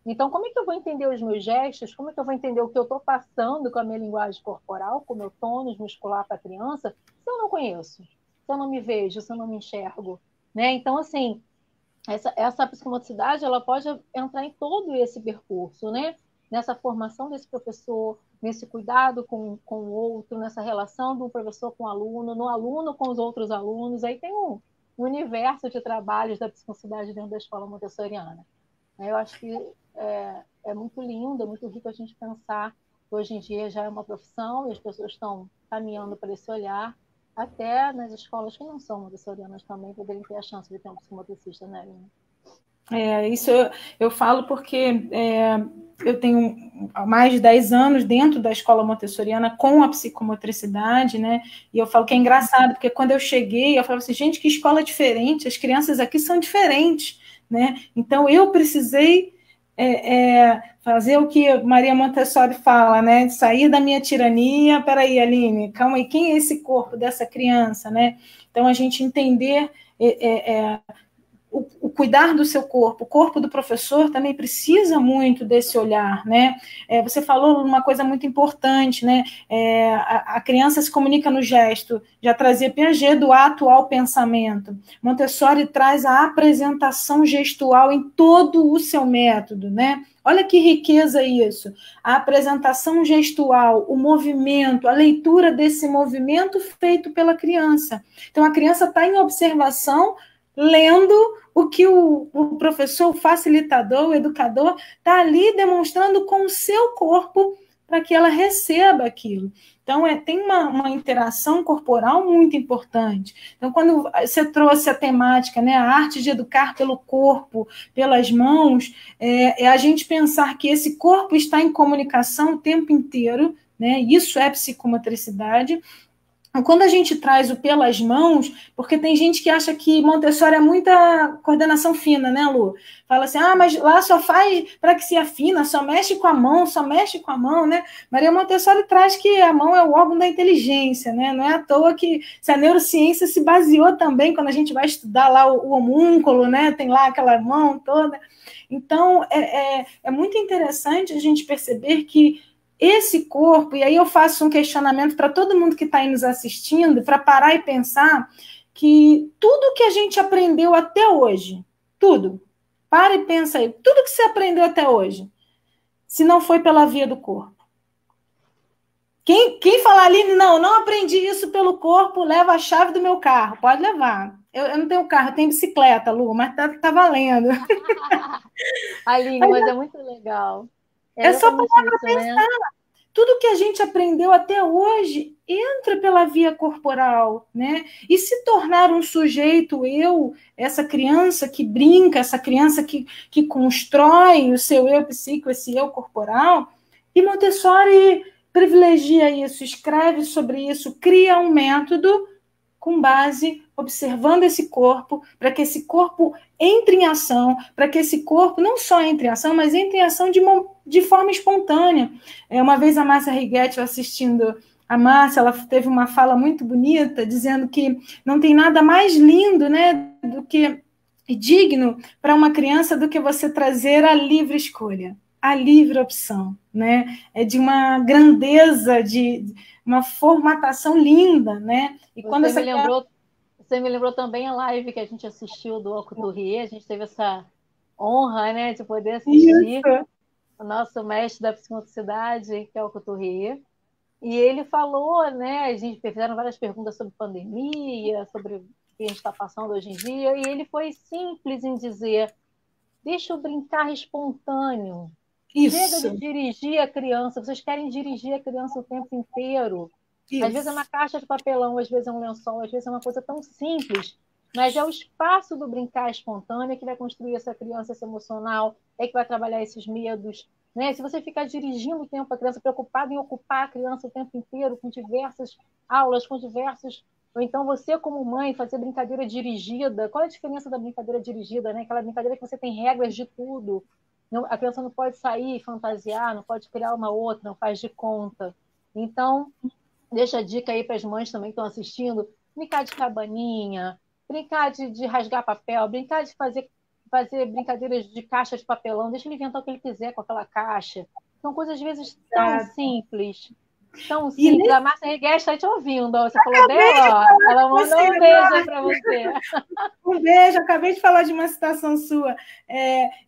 Então, como é que eu vou entender os meus gestos? Como é que eu vou entender o que eu estou passando com a minha linguagem corporal, com o meu tônus muscular para a criança, se eu não conheço, se eu não me vejo, se eu não me enxergo, né? Então, assim, essa psicomotricidade, ela pode entrar em todo esse percurso, né? Nessa formação desse professor, nesse cuidado com o outro, nessa relação do professor com o aluno, no aluno com os outros alunos. Aí tem um universo de trabalhos da psicomotricidade dentro da escola montessoriana. Eu acho que é muito lindo, é muito rico a gente pensar que hoje em dia já é uma profissão e as pessoas estão caminhando para esse olhar, até nas escolas que não são montessorianas também poderem ter a chance de ter um psicomotricista, né, Aline? Isso eu falo porque eu tenho mais de 10 anos dentro da escola montessoriana com a psicomotricidade, né? E eu falo que é engraçado, porque quando eu cheguei, eu falava assim, gente, que escola diferente, as crianças aqui são diferentes, né? Então eu precisei fazer o que Maria Montessori fala, né? Sair da minha tirania. Peraí, Aline, calma aí, quem é esse corpo dessa criança, né? Então a gente entender o cuidar do seu corpo, o corpo do professor também precisa muito desse olhar, né? Você falou uma coisa muito importante, né? A criança se comunica no gesto, já trazia Piaget do ato ao pensamento. Montessori traz a apresentação gestual em todo o seu método, né? Olha que riqueza isso. A apresentação gestual, o movimento, a leitura desse movimento feito pela criança. Então, a criança está em observação, lendo o que o professor, o facilitador, o educador, está ali demonstrando com o seu corpo para que ela receba aquilo. Então, tem uma interação corporal muito importante. Então, quando você trouxe a temática, né, a arte de educar pelo corpo, pelas mãos, é a gente pensar que esse corpo está em comunicação o tempo inteiro, né, isso é psicomotricidade, quando a gente traz o pelas mãos, porque tem gente que acha que Montessori é muita coordenação fina, né, Lu? Fala assim, mas lá só faz para que se afina, só mexe com a mão, né? Maria Montessori traz que a mão é o órgão da inteligência, né? Não é à toa que se a neurociência se baseou também, quando a gente vai estudar lá o homúnculo, né? Tem lá aquela mão toda. Então, é muito interessante a gente perceber que esse corpo, e aí eu faço um questionamento para todo mundo que está aí nos assistindo, para parar e pensar que tudo que a gente aprendeu até hoje, tudo, para e pensa aí, tudo que você aprendeu até hoje, se não foi pela via do corpo. Quem falar ali, não aprendi isso pelo corpo, leva a chave do meu carro, pode levar. Eu não tenho carro, eu tenho bicicleta, Lu, mas tá valendo. Aline, mas é muito legal. É só parar para pensar. Né? Tudo que a gente aprendeu até hoje entra pela via corporal, né? E se tornar um sujeito, essa criança que brinca, essa criança que constrói o seu eu psíquico, esse eu corporal, e Montessori privilegia isso, escreve sobre isso, cria um método com base, observando esse corpo, para que esse corpo entre em ação, para que esse corpo não só entre em ação, mas entre em ação de forma espontânea. Uma vez a Márcia Righetti, assistindo a Márcia, ela teve uma fala muito bonita, dizendo que não tem nada mais lindo, né, do que digno para uma criança do que você trazer a livre escolha, a livre opção, né? É de uma grandeza, de uma formatação linda, né? E quando você me lembrou também a live que a gente assistiu do Alcoturrier, a gente teve essa honra, né, de poder assistir o nosso mestre da psicomotricidade, que é o Alcoturrier, e ele falou, né, a gente fizeram várias perguntas sobre pandemia, sobre o que a gente está passando hoje em dia, e ele foi simples em dizer, deixa eu brincar espontâneo, chega de dirigir a criança, vocês querem dirigir a criança o tempo inteiro. Isso. Às vezes é uma caixa de papelão, às vezes é um lençol, às vezes é uma coisa tão simples, mas é o espaço do brincar espontâneo que vai construir essa criança, esse emocional, é que vai trabalhar esses medos. Né? Se você ficar dirigindo o tempo a criança, preocupado em ocupar a criança o tempo inteiro, com diversas aulas, com diversos... Ou então você, como mãe, fazer brincadeira dirigida. Qual é a diferença da brincadeira dirigida? Né? Aquela brincadeira que você tem regras de tudo. A criança não pode sair, fantasiar, não pode criar uma outra, não faz de conta. Então, deixa a dica aí para as mães também que estão assistindo, brincar de cabaninha, brincar de rasgar papel, brincar de fazer brincadeiras de caixa de papelão, deixa ele inventar o que ele quiser com aquela caixa. São coisas, às vezes, tão simples. Tão simples. A Márcia Righetti está te ouvindo. Você falou dela, ó. Ela mandou um beijo aí para você. Um beijo, acabei de falar de uma citação sua.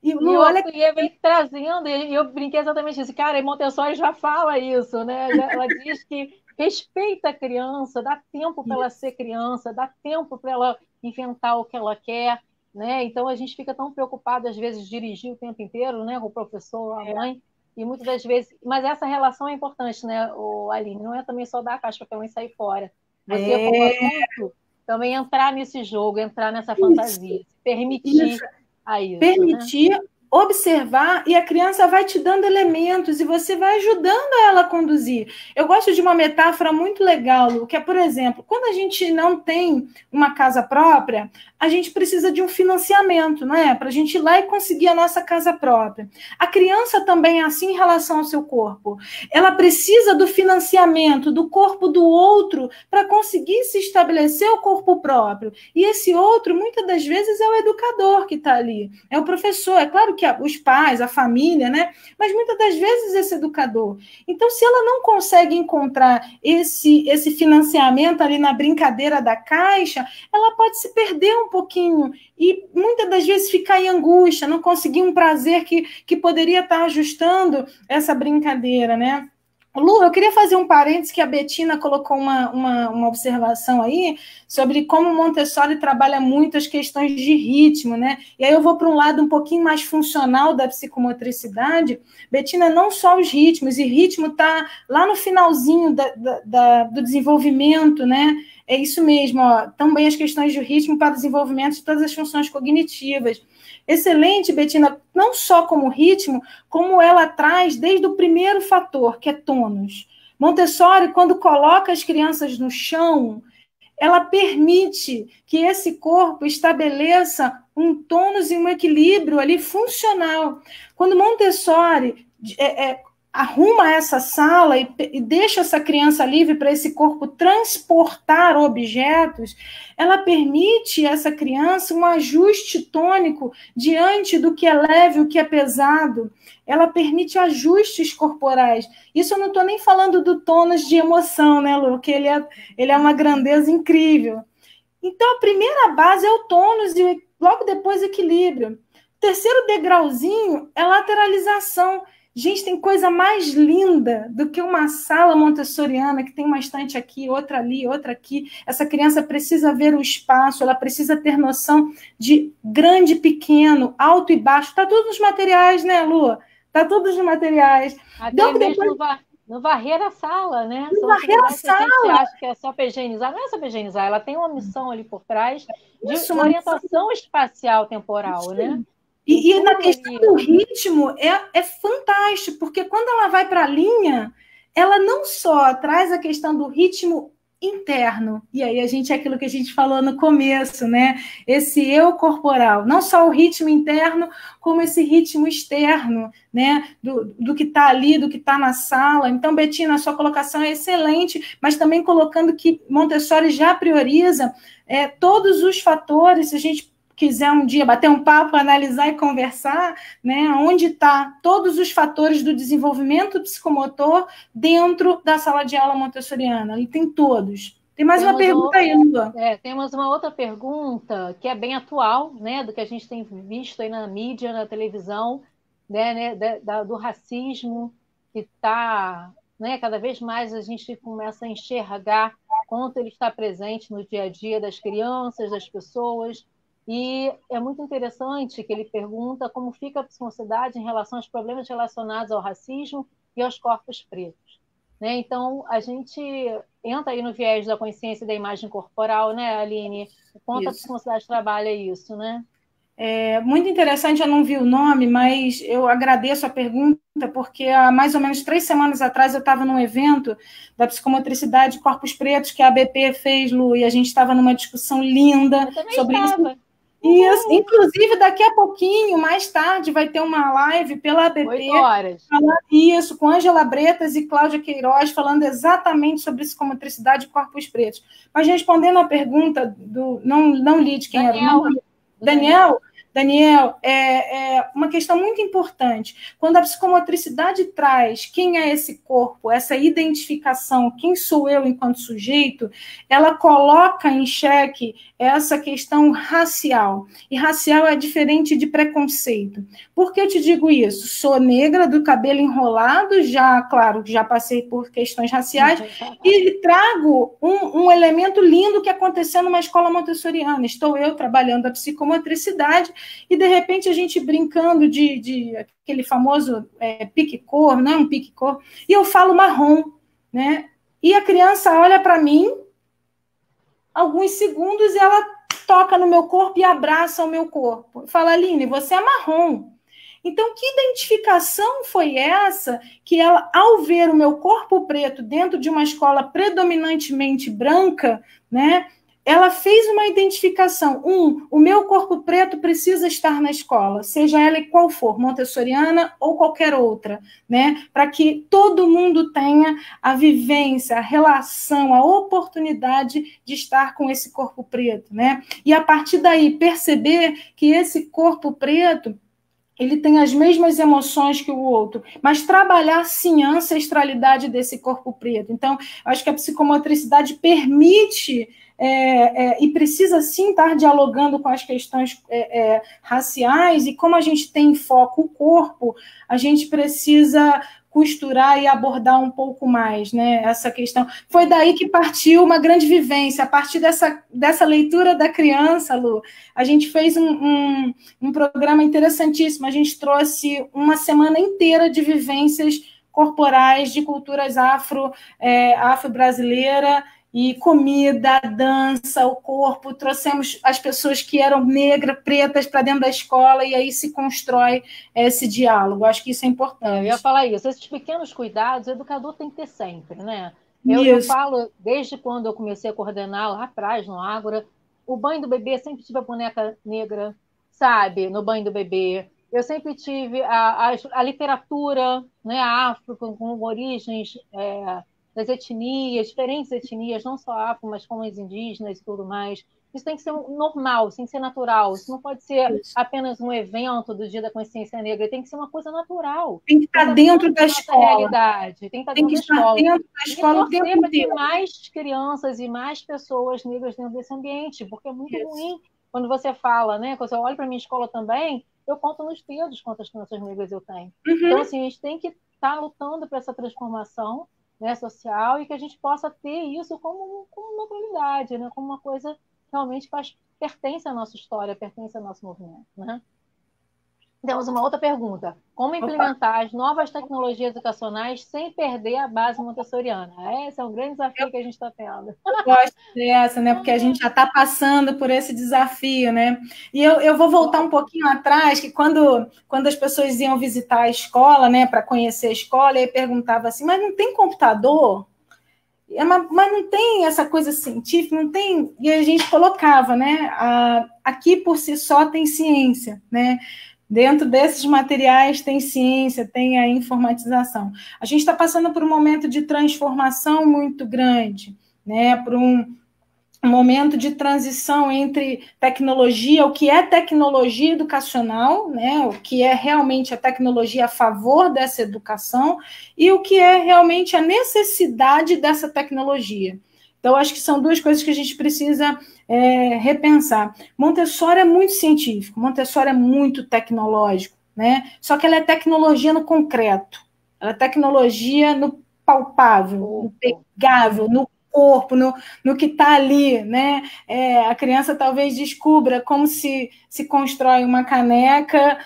E Lu, olha que vem trazendo, e eu brinquei exatamente isso. Cara, e Montessori já fala isso, né? Ela diz que respeita a criança, dá tempo para ela ser criança, dá tempo para ela inventar o que ela quer, né? Então a gente fica tão preocupado, às vezes, de dirigir o tempo inteiro, né? Com o professor, a mãe, e muitas das vezes... Mas essa relação é importante, né, Aline? Não é também só dar a caixa para ela e sair fora. Você, como adulto, também entrar nesse jogo, entrar nessa fantasia, se permitir a isso. Permitir, né? Observar, e a criança vai te dando elementos e você vai ajudando ela a conduzir. Eu gosto de uma metáfora muito legal, Lu, que é, por exemplo, quando a gente não tem uma casa própria, a gente precisa de um financiamento, não é? Para a gente ir lá e conseguir a nossa casa própria. A criança também é assim em relação ao seu corpo. Ela precisa do financiamento do corpo do outro para conseguir se estabelecer o corpo próprio. E esse outro, muitas das vezes, é o educador que está ali, é o professor. É claro que os pais, a família, né? Mas muitas das vezes esse educador. Então, se ela não consegue encontrar esse financiamento ali na brincadeira da caixa, ela pode se perder um pouquinho e muitas das vezes ficar em angústia, não conseguir um prazer que poderia estar ajustando essa brincadeira, né? Lu, eu queria fazer um parênteses que a Betina colocou uma observação aí sobre como Montessori trabalha muito as questões de ritmo, né? E aí eu vou para um lado um pouquinho mais funcional da psicomotricidade. Betina, não só os ritmos, e ritmo está lá no finalzinho do desenvolvimento, né? É isso mesmo, ó, também as questões de ritmo para o desenvolvimento de todas as funções cognitivas. Excelente, Betina, não só como ritmo, como ela traz desde o primeiro fator, que é tônus. Montessori, quando coloca as crianças no chão, ela permite que esse corpo estabeleça um tônus e um equilíbrio ali funcional. Quando Montessori arruma essa sala e deixa essa criança livre para esse corpo transportar objetos, ela permite a essa criança um ajuste tônico diante do que é leve, o que é pesado. Ela permite ajustes corporais. Isso eu não estou nem falando do tônus de emoção, né, Lu? Que ele é uma grandeza incrível. Então, a primeira base é o tônus e logo depois equilíbrio. O terceiro degrauzinho é lateralização. Gente, tem coisa mais linda do que uma sala montessoriana que tem uma estante aqui, outra ali, outra aqui. Essa criança precisa ver o espaço, ela precisa ter noção de grande e pequeno, alto e baixo. Está tudo nos materiais, né, Lu? Está tudo nos materiais. Até mesmo no varrer a sala, né? No varrer a sala. A gente acha que é só higienizar. Não é só higienizar, ela tem uma missão ali por trás de orientação espacial temporal, né? E na questão do ritmo, é fantástico, porque quando ela vai para a linha, ela não só traz a questão do ritmo interno, e aí é aquilo que a gente falou no começo, né? Esse eu corporal, não só o ritmo interno, como esse ritmo externo, né? Do que está ali, do que está na sala. Então, Betina, a sua colocação é excelente, mas também colocando que Montessori já prioriza todos os fatores, se a gente quiser um dia bater um papo, analisar e conversar, né, onde está todos os fatores do desenvolvimento psicomotor dentro da sala de aula montessoriana. Ali tem todos. Tem mais uma pergunta aí, Lua. Temos uma outra pergunta que é bem atual, né, do que a gente tem visto aí na mídia, na televisão, né, do racismo, que está, né, cada vez mais a gente começa a enxergar quanto ele está presente no dia a dia das crianças, das pessoas. E é muito interessante que ele pergunta como fica a psicomotricidade em relação aos problemas relacionados ao racismo e aos corpos pretos. Né? Então, a gente entra aí no viés da consciência e da imagem corporal, né, Aline? Quanto a psicomotricidade trabalha isso, né? É muito interessante, eu não vi o nome, mas eu agradeço a pergunta, porque há mais ou menos 3 semanas atrás eu estava num evento da psicomotricidade de corpos pretos que a ABP fez, Lu, e a gente estava numa discussão linda sobre isso. Isso. Inclusive, daqui a pouquinho, mais tarde, vai ter uma live pela ABP. 8 horas. Isso, com Ângela Bretas e Cláudia Queiroz, falando exatamente sobre psicomotricidade e corpos pretos. Mas respondendo a pergunta do... Não li de quem era. Daniel, é uma questão muito importante. Quando a psicomotricidade traz quem é esse corpo, essa identificação, quem sou eu enquanto sujeito, ela coloca em xeque essa questão racial. E racial é diferente de preconceito. Por que eu te digo isso? Sou negra, do cabelo enrolado, claro, já passei por questões raciais, e trago um elemento lindo que aconteceu numa escola montessoriana. Estou eu trabalhando a psicomotricidade e, de repente, a gente brincando de aquele famoso pique-cor, não é um pique-cor, e eu falo marrom, né? E a criança olha para mim, alguns segundos, e ela toca no meu corpo e abraça o meu corpo. Fala, Aline, você é marrom. Então, que identificação foi essa que ela, ao ver o meu corpo preto dentro de uma escola predominantemente branca, né? Ela fez uma identificação. O meu corpo preto precisa estar na escola, seja ela qual for, montessoriana ou qualquer outra, né? Para que todo mundo tenha a vivência, a relação, a oportunidade de estar com esse corpo preto, né? E a partir daí perceber que esse corpo preto ele tem as mesmas emoções que o outro, mas trabalhar, sim, a ancestralidade desse corpo preto. Então, acho que a psicomotricidade permite e precisa, sim, estar dialogando com as questões raciais, e como a gente tem em foco o corpo, a gente precisa costurar e abordar um pouco mais, né, essa questão. Foi daí que partiu uma grande vivência, a partir dessa leitura da criança, Lu, a gente fez um programa interessantíssimo, a trouxe uma semana inteira de vivências corporais, de culturas afro-brasileira, e comida, dança, o corpo, trouxemos as pessoas que eram negras, pretas para dentro da escola, e aí se constrói esse diálogo. Acho que isso é Eu ia importante. falar isso. Esses pequenos cuidados, o educador tem que ter sempre, né? Eu Isso. falo, desde quando eu comecei a coordenar lá atrás, no Ágora, o banho do bebê, sempre tive a boneca negra, sabe? No banho do bebê. Eu sempre tive a literatura, né? A Afro, com origens das etnias, diferentes etnias, não só afro, mas como as indígenas e tudo mais. Isso tem que ser normal, isso tem que ser natural. Isso não pode ser apenas um evento do Dia da Consciência Negra, tem que ser uma coisa natural. Tem que estar dentro da Nossa escola. realidade, tem que estar Tem dentro que da estar escola. dentro da E escola o tempo torcer para ter inteiro. mais crianças e mais pessoas negras dentro desse ambiente, porque é muito Isso. ruim quando você fala, né? Quando eu olho para a minha escola também, eu conto nos dedos quantas crianças negras eu tenho. Então, assim, a gente tem que estar lutando para essa transformação, né, social, e que a gente possa ter isso como naturalidade, né? Como uma coisa que realmente pertence à nossa história, pertence ao nosso movimento, né? Temos uma outra pergunta. Como Opa. implementar as novas tecnologias educacionais sem perder a base montessoriana? Esse é um grande desafio que a gente está tendo. Eu gosto dessa, né? Porque a gente já está passando por esse desafio, né? E eu vou voltar um pouquinho atrás, que quando as pessoas iam visitar a escola, né, para conhecer a escola, aí perguntava assim, mas não tem computador? Mas não tem essa coisa científica, não tem. E a gente colocava, né? Aqui por si só tem ciência, né? Dentro desses materiais tem ciência, tem a informatização. A gente está passando por um momento de transformação muito grande, né? Por um momento de transição entre tecnologia, o que é tecnologia educacional, né, o que é realmente a tecnologia a favor dessa educação, e o que é realmente a necessidade dessa tecnologia. Então, acho que são duas coisas que a gente precisa repensar. Montessori é muito científico, Montessori é muito tecnológico, né? Só que ela é tecnologia no concreto, ela é tecnologia no palpável, no pegável, no corpo, no que está ali, né? A criança talvez descubra como se constrói uma caneca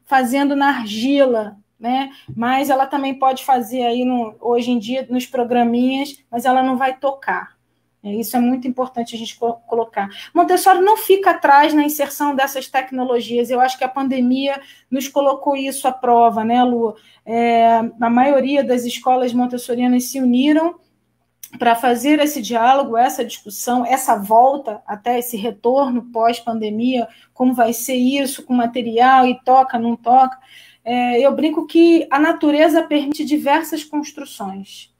fazendo na argila, né? Mas ela também pode fazer aí hoje em dia nos programinhas, mas ela não vai tocar. Isso é muito importante a gente colocar. Montessori não fica atrás na inserção dessas tecnologias. Eu acho que a pandemia nos colocou isso à prova, né, Lu? A maioria das escolas montessorianas se uniram para fazer esse diálogo, essa discussão, essa volta até esse retorno pós-pandemia, como vai ser isso com material e toca, não toca. Eu brinco que a natureza permite diversas construções.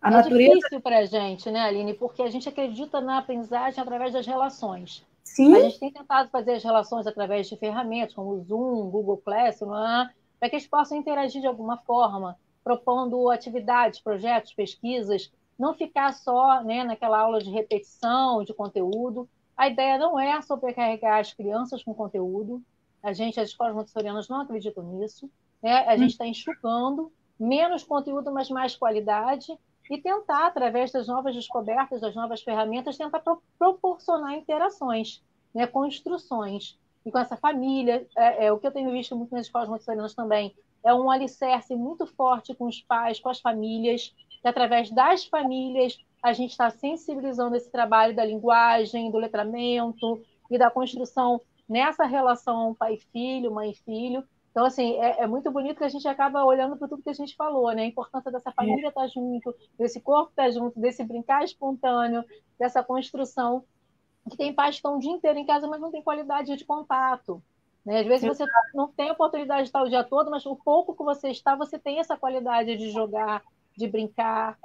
A natureza... difícil para a gente, né, Aline? Porque a gente acredita na aprendizagem através das relações. Sim. A gente tem tentado fazer as relações através de ferramentas como o Zoom, Google Classroom, para que eles possam interagir de alguma forma, propondo atividades, projetos, pesquisas, não ficar só, né, naquela aula de repetição de conteúdo. A ideia não é sobrecarregar as crianças com conteúdo. As escolas montessorianas não acreditam nisso, né? A gente está enxugando menos conteúdo, mas mais qualidade, e tentar, através das novas descobertas, das novas ferramentas, tentar proporcionar interações, né, construções. E com essa família, o que eu tenho visto muito nas escolas montessorianas também, é um alicerce muito forte com os pais, com as famílias, que através das famílias a gente está sensibilizando esse trabalho da linguagem, do letramento e da construção nessa relação pai-filho, mãe-filho. Então, assim, é muito bonito que a gente acaba olhando para tudo que a gente falou, né? A importância dessa família estar junto, desse corpo estar junto, desse brincar espontâneo, dessa construção. Que tem pais que estão o dia inteiro em casa, mas não tem qualidade de contato. Né? Às vezes você não tem a oportunidade de estar o dia todo, mas o pouco que você está, você tem essa qualidade de jogar, de brincar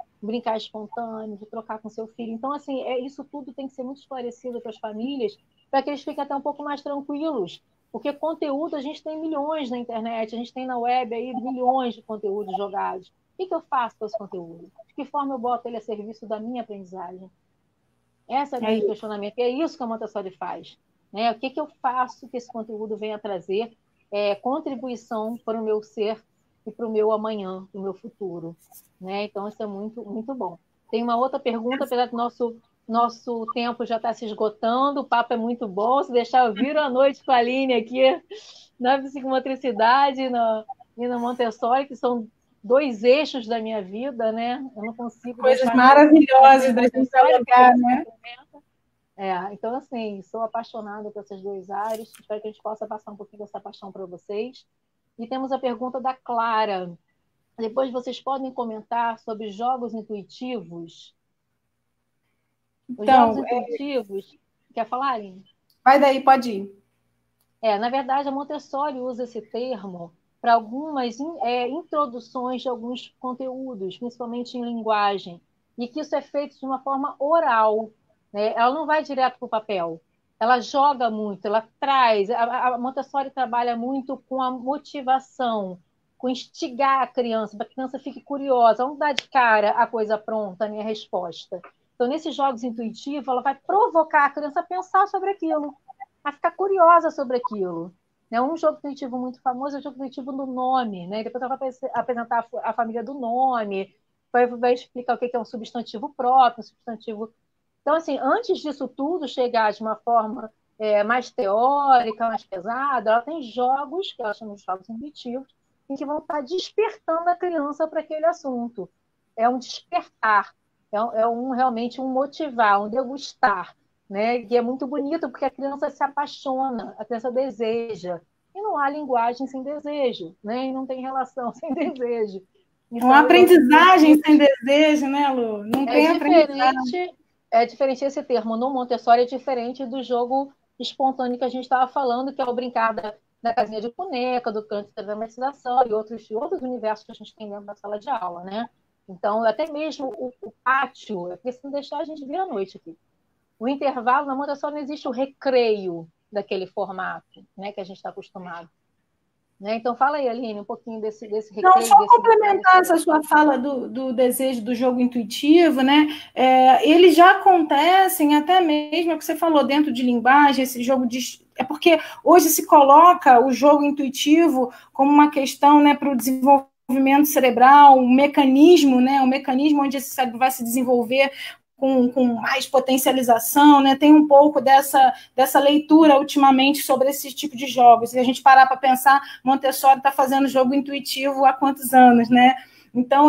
espontâneo, de trocar com seu filho. Então, assim, isso tudo tem que ser muito esclarecido para as famílias, para que eles fiquem até um pouco mais tranquilos. Porque conteúdo, a gente tem milhões na internet, a gente tem na web aí milhões de conteúdos jogados. O que eu faço com esse conteúdo? De que forma eu boto ele a serviço da minha aprendizagem? Esse é o grande questionamento. E é isso que a Montessori faz. Né? O que eu faço que esse conteúdo venha trazer contribuição para o meu ser e para o meu amanhã, para o meu futuro. Né? Então, isso é muito, muito bom. Tem uma outra pergunta, apesar do nosso tempo já está se esgotando, o papo é muito bom. Se deixar, eu viro a noite com a Aline aqui na psicomotricidade e no Montessori, que são dois eixos da minha vida, né? Eu não consigo Coisas deixar maravilhosas da gente dialogar, né? Então, assim, sou apaixonada por essas duas áreas. Espero que a gente possa passar um pouquinho dessa paixão para vocês. E temos a pergunta da Clara. Depois vocês podem comentar sobre jogos intuitivos. Os jogos Então, intuitivos... Quer falar, Aline? vai daí, pode ir. Na verdade, a Montessori usa esse termo para algumas introduções de alguns conteúdos, principalmente em linguagem, e que isso é feito de uma forma oral, né? Ela não vai direto para o papel, ela joga muito, ela traz. A Montessori trabalha muito com a motivação, com instigar a criança, para que a criança fique curiosa, não dar de cara a coisa pronta, a minha resposta. Então, nesses jogos intuitivos, ela vai provocar a criança a pensar sobre aquilo, a ficar curiosa sobre aquilo. Um jogo intuitivo muito famoso é o jogo intuitivo do nome, né? Depois ela vai apresentar a família do nome, vai explicar o que é um substantivo próprio, um substantivo... Então, assim, antes disso tudo chegar de uma forma mais teórica, mais pesada, ela tem jogos, que ela chama de jogos intuitivos, em que vão estar despertando a criança para aquele assunto. É um despertar, realmente um motivar, um degustar, né? E é muito bonito porque a criança se apaixona, a criança deseja. E não há linguagem sem desejo, né? E não tem relação sem desejo. Então, uma aprendizagem sem desejo, né, Lu? Não tem aprendizagem. É diferente esse termo. No Montessori é diferente do jogo espontâneo que a gente estava falando, que é o brincar da casinha de boneca, do canto da dramatização e outros universos que a gente tem dentro da sala de aula, né? Então, até mesmo o pátio, é porque se não deixar a gente vir à noite aqui. O intervalo, na Montessori não existe o recreio daquele formato, né, que a gente está acostumado. Né? Então, fala aí, Aline, um pouquinho desse recreio. Não, só complementar essa sua fala do desejo do jogo intuitivo, né? Eles já acontecem, até mesmo é o que você falou, dentro de linguagem, esse jogo de... É porque hoje se coloca o jogo intuitivo como uma questão, né, para o desenvolvimento cerebral, um mecanismo, né, um mecanismo onde esse cérebro vai se desenvolver com mais potencialização, né? Tem um pouco dessa leitura ultimamente sobre esse tipo de jogos. Se a gente parar para pensar, Montessori está fazendo jogo intuitivo há quantos anos, né? Então,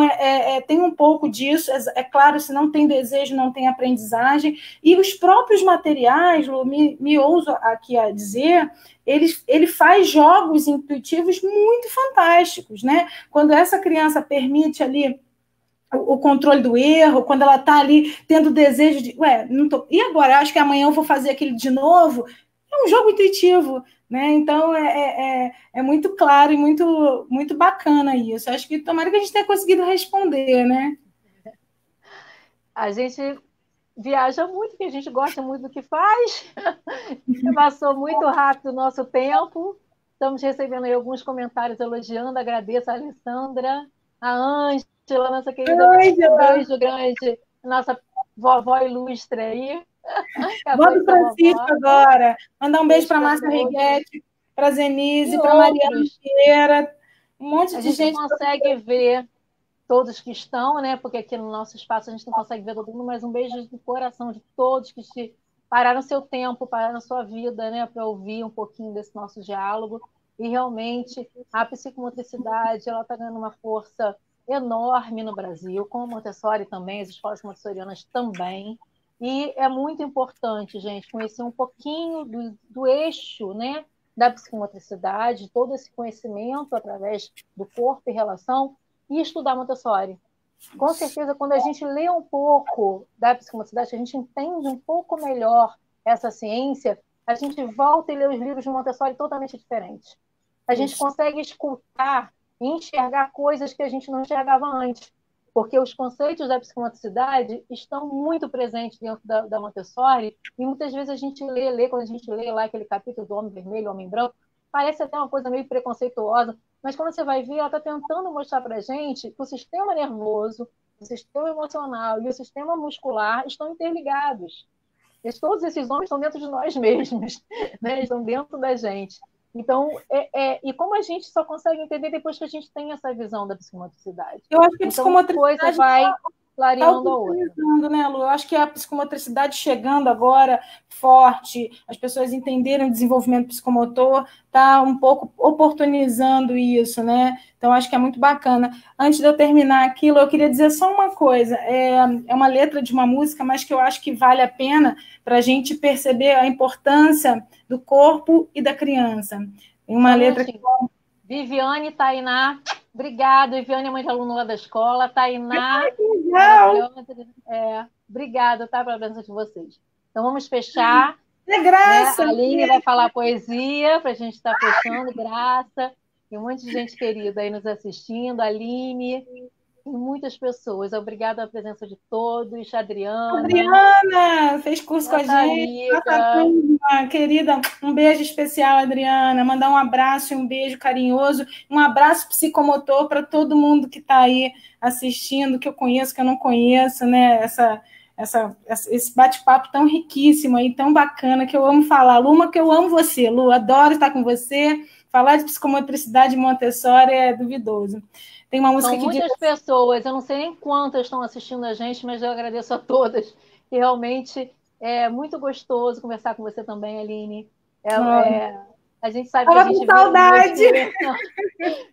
tem um pouco disso. É claro, se não tem desejo, não tem aprendizagem. E os próprios materiais, Lu, me ouso aqui a dizer, ele faz jogos intuitivos muito fantásticos, né? Quando essa criança permite ali o controle do erro, quando ela está ali tendo desejo de, não tô, e agora? Acho que amanhã eu vou fazer aquilo de novo. É um jogo intuitivo, né? Então é muito claro e muito, muito bacana isso. Acho que tomara que a gente tenha conseguido responder, né? A gente viaja muito, porque a gente gosta muito do que faz. Passou muito rápido o nosso tempo. Estamos recebendo aí alguns comentários elogiando. Agradeço a Alessandra, a Ângela, nossa querida. Um beijo grande, nossa vovó ilustre aí. Vó do Francisco agora. Mandar um beijo para a Márcia Riguete, para a Zenise, para a Mariana Vieira. Um monte de gente. A gente não consegue ver todos que estão, né? Porque aqui no nosso espaço a gente não consegue ver todo mundo, mas um beijo do coração de todos que pararam seu tempo, pararam sua vida, né? Para ouvir um pouquinho desse nosso diálogo. E realmente a psicomotricidade ela está ganhando uma força enorme no Brasil, com a Montessori também, as escolas montessorianas também. E é muito importante, gente, conhecer um pouquinho do eixo, né, da psicomotricidade, todo esse conhecimento através do corpo e relação, e estudar Montessori. Com certeza, quando a gente lê um pouco da psicomotricidade, a gente entende um pouco melhor essa ciência, a gente volta e lê os livros de Montessori totalmente diferentes. A gente consegue escutar e enxergar coisas que a gente não enxergava antes, porque os conceitos da psicomotricidade estão muito presentes dentro da Montessori, e muitas vezes a gente quando a gente lê lá aquele capítulo do Homem Vermelho, Homem Branco, parece até uma coisa meio preconceituosa, mas quando você vai ver, ela está tentando mostrar para a gente que o sistema nervoso, o sistema emocional e o sistema muscular estão interligados. Todos esses homens estão dentro de nós mesmos, né? Estão dentro da gente. Então, e como a gente só consegue entender depois que a gente tem essa visão da psicomotricidade. Eu acho que a psicomotricidade Está clareando a outra. oportunizando, né, Lu? Eu acho que a psicomotricidade chegando agora forte, as pessoas entenderem o desenvolvimento psicomotor, está um pouco oportunizando isso, né? Então, acho que é muito bacana. Antes de eu terminar aquilo, eu queria dizer só uma coisa. É uma letra de uma música, mas que eu acho que vale a pena para a gente perceber a importância do corpo e da criança. Tem uma letra que... Viviane, Tainá, obrigado. Viviane é mãe de aluno lá da escola. Tainá, maravilhosa. Obrigada, tá, pela presença de vocês. Então, vamos fechar. É Graça. Né? A Aline vai falar poesia para a gente estar fechando. Graça. Tem um monte de gente querida aí nos assistindo. Aline, e muitas pessoas. Obrigada pela presença de todos. Adriana fez curso com a gente. Amiga. Nossa turma, querida, um beijo especial, Adriana. Mandar um abraço e um beijo carinhoso. Um abraço psicomotor para todo mundo que está aí assistindo, que eu conheço, que eu não conheço, né? Esse bate-papo tão riquíssimo aí, tão bacana, que eu amo falar. Luma, que eu amo você, Lu. Adoro estar com você. Falar de psicomotricidade Montessori é duvidoso. Tem uma música São muitas pessoas, eu não sei nem quantas estão assistindo a gente, mas eu agradeço a todas. E realmente é muito gostoso conversar com você também, Aline. A gente sabe que a gente com saudade.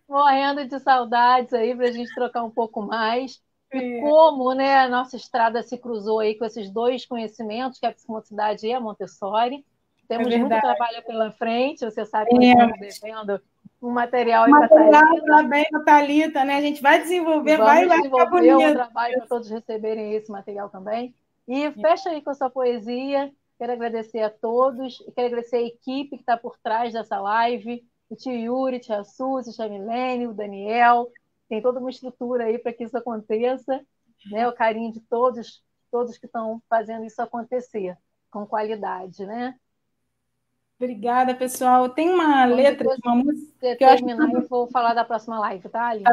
Morrendo de saudades aí para a gente trocar um pouco mais. E como, né, a nossa estrada se cruzou aí com esses dois conhecimentos, que é a psicomotricidade e a Montessori. Temos muito trabalho pela frente, você sabe que nós estamos devendo um material aí para a Thalita, né? A gente vai desenvolver, vai desenvolver um trabalho para todos receberem esse material também. E fecha aí com a sua poesia. Quero agradecer a todos, quero agradecer a equipe que está por trás dessa live, o tio Yuri, tia Suzy, tia Milene, o Daniel. Tem toda uma estrutura aí para que isso aconteça, né? O carinho de todos que estão fazendo isso acontecer com qualidade, né? Obrigada, pessoal. Tem uma letra de uma música que eu terminar, eu vou falar da próxima live, tá, Aline?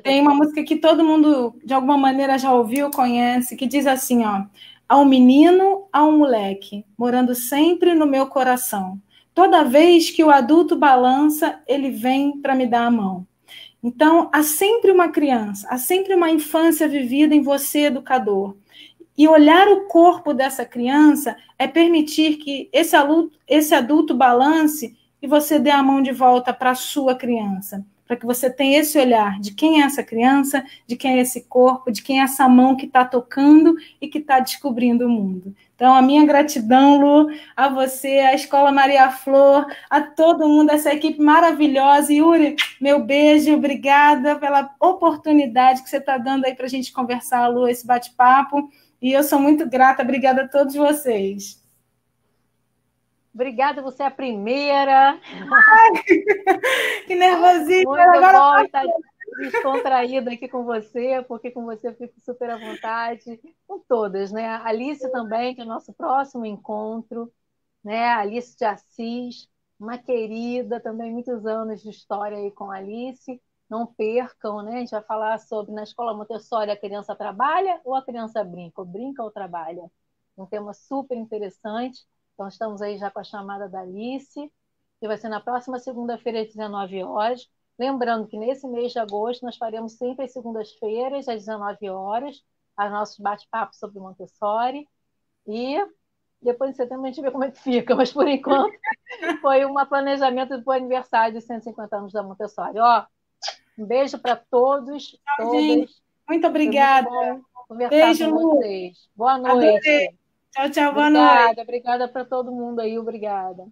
Tem uma música que todo mundo, de alguma maneira, já ouviu, conhece, que diz assim, ó: ao menino, ao moleque, morando sempre no meu coração. Toda vez que o adulto balança, ele vem para me dar a mão. Então, há sempre uma criança, há sempre uma infância vivida em você, educador. E olhar o corpo dessa criança é permitir que esse adulto balance e você dê a mão de volta para a sua criança, para que você tenha esse olhar de quem é essa criança, de quem é esse corpo, de quem é essa mão que está tocando e que está descobrindo o mundo. Então, a minha gratidão, Lu, a você, à Escola Maria Flor, a todo mundo, essa equipe maravilhosa. Yuri, meu beijo, obrigada pela oportunidade que você está dando aí para a gente conversar, Lu, esse bate-papo. E eu sou muito grata, obrigada a todos vocês. Obrigada, você é a primeira. Que nervosinho. Muito bom estar descontraída aqui com você, porque com você eu fico super à vontade, com todas, né? A Alice também, que é o nosso próximo encontro, né? A Alice de Assis, uma querida, também muitos anos de história aí com a Alice. Não percam, né? A gente vai falar sobre, na Escola Montessori, a criança trabalha ou a criança brinca? Ou brinca ou trabalha? Um tema super interessante. Então, estamos aí já com a chamada da Alice, que vai ser na próxima segunda-feira, às 19 horas. Lembrando que nesse mês de agosto nós faremos sempre as segundas-feiras, às 19 horas, os nossos bate-papos sobre Montessori. E depois de setembro a gente vê como é que fica, mas por enquanto foi um planejamento para o aniversário de 150 anos da Montessori. Ó, um beijo para todos, todas. Gente, muito obrigada. Beijo, com vocês. Boa noite. Adorei. Tchau, tchau, boa noite. Obrigada para todo mundo aí, obrigada.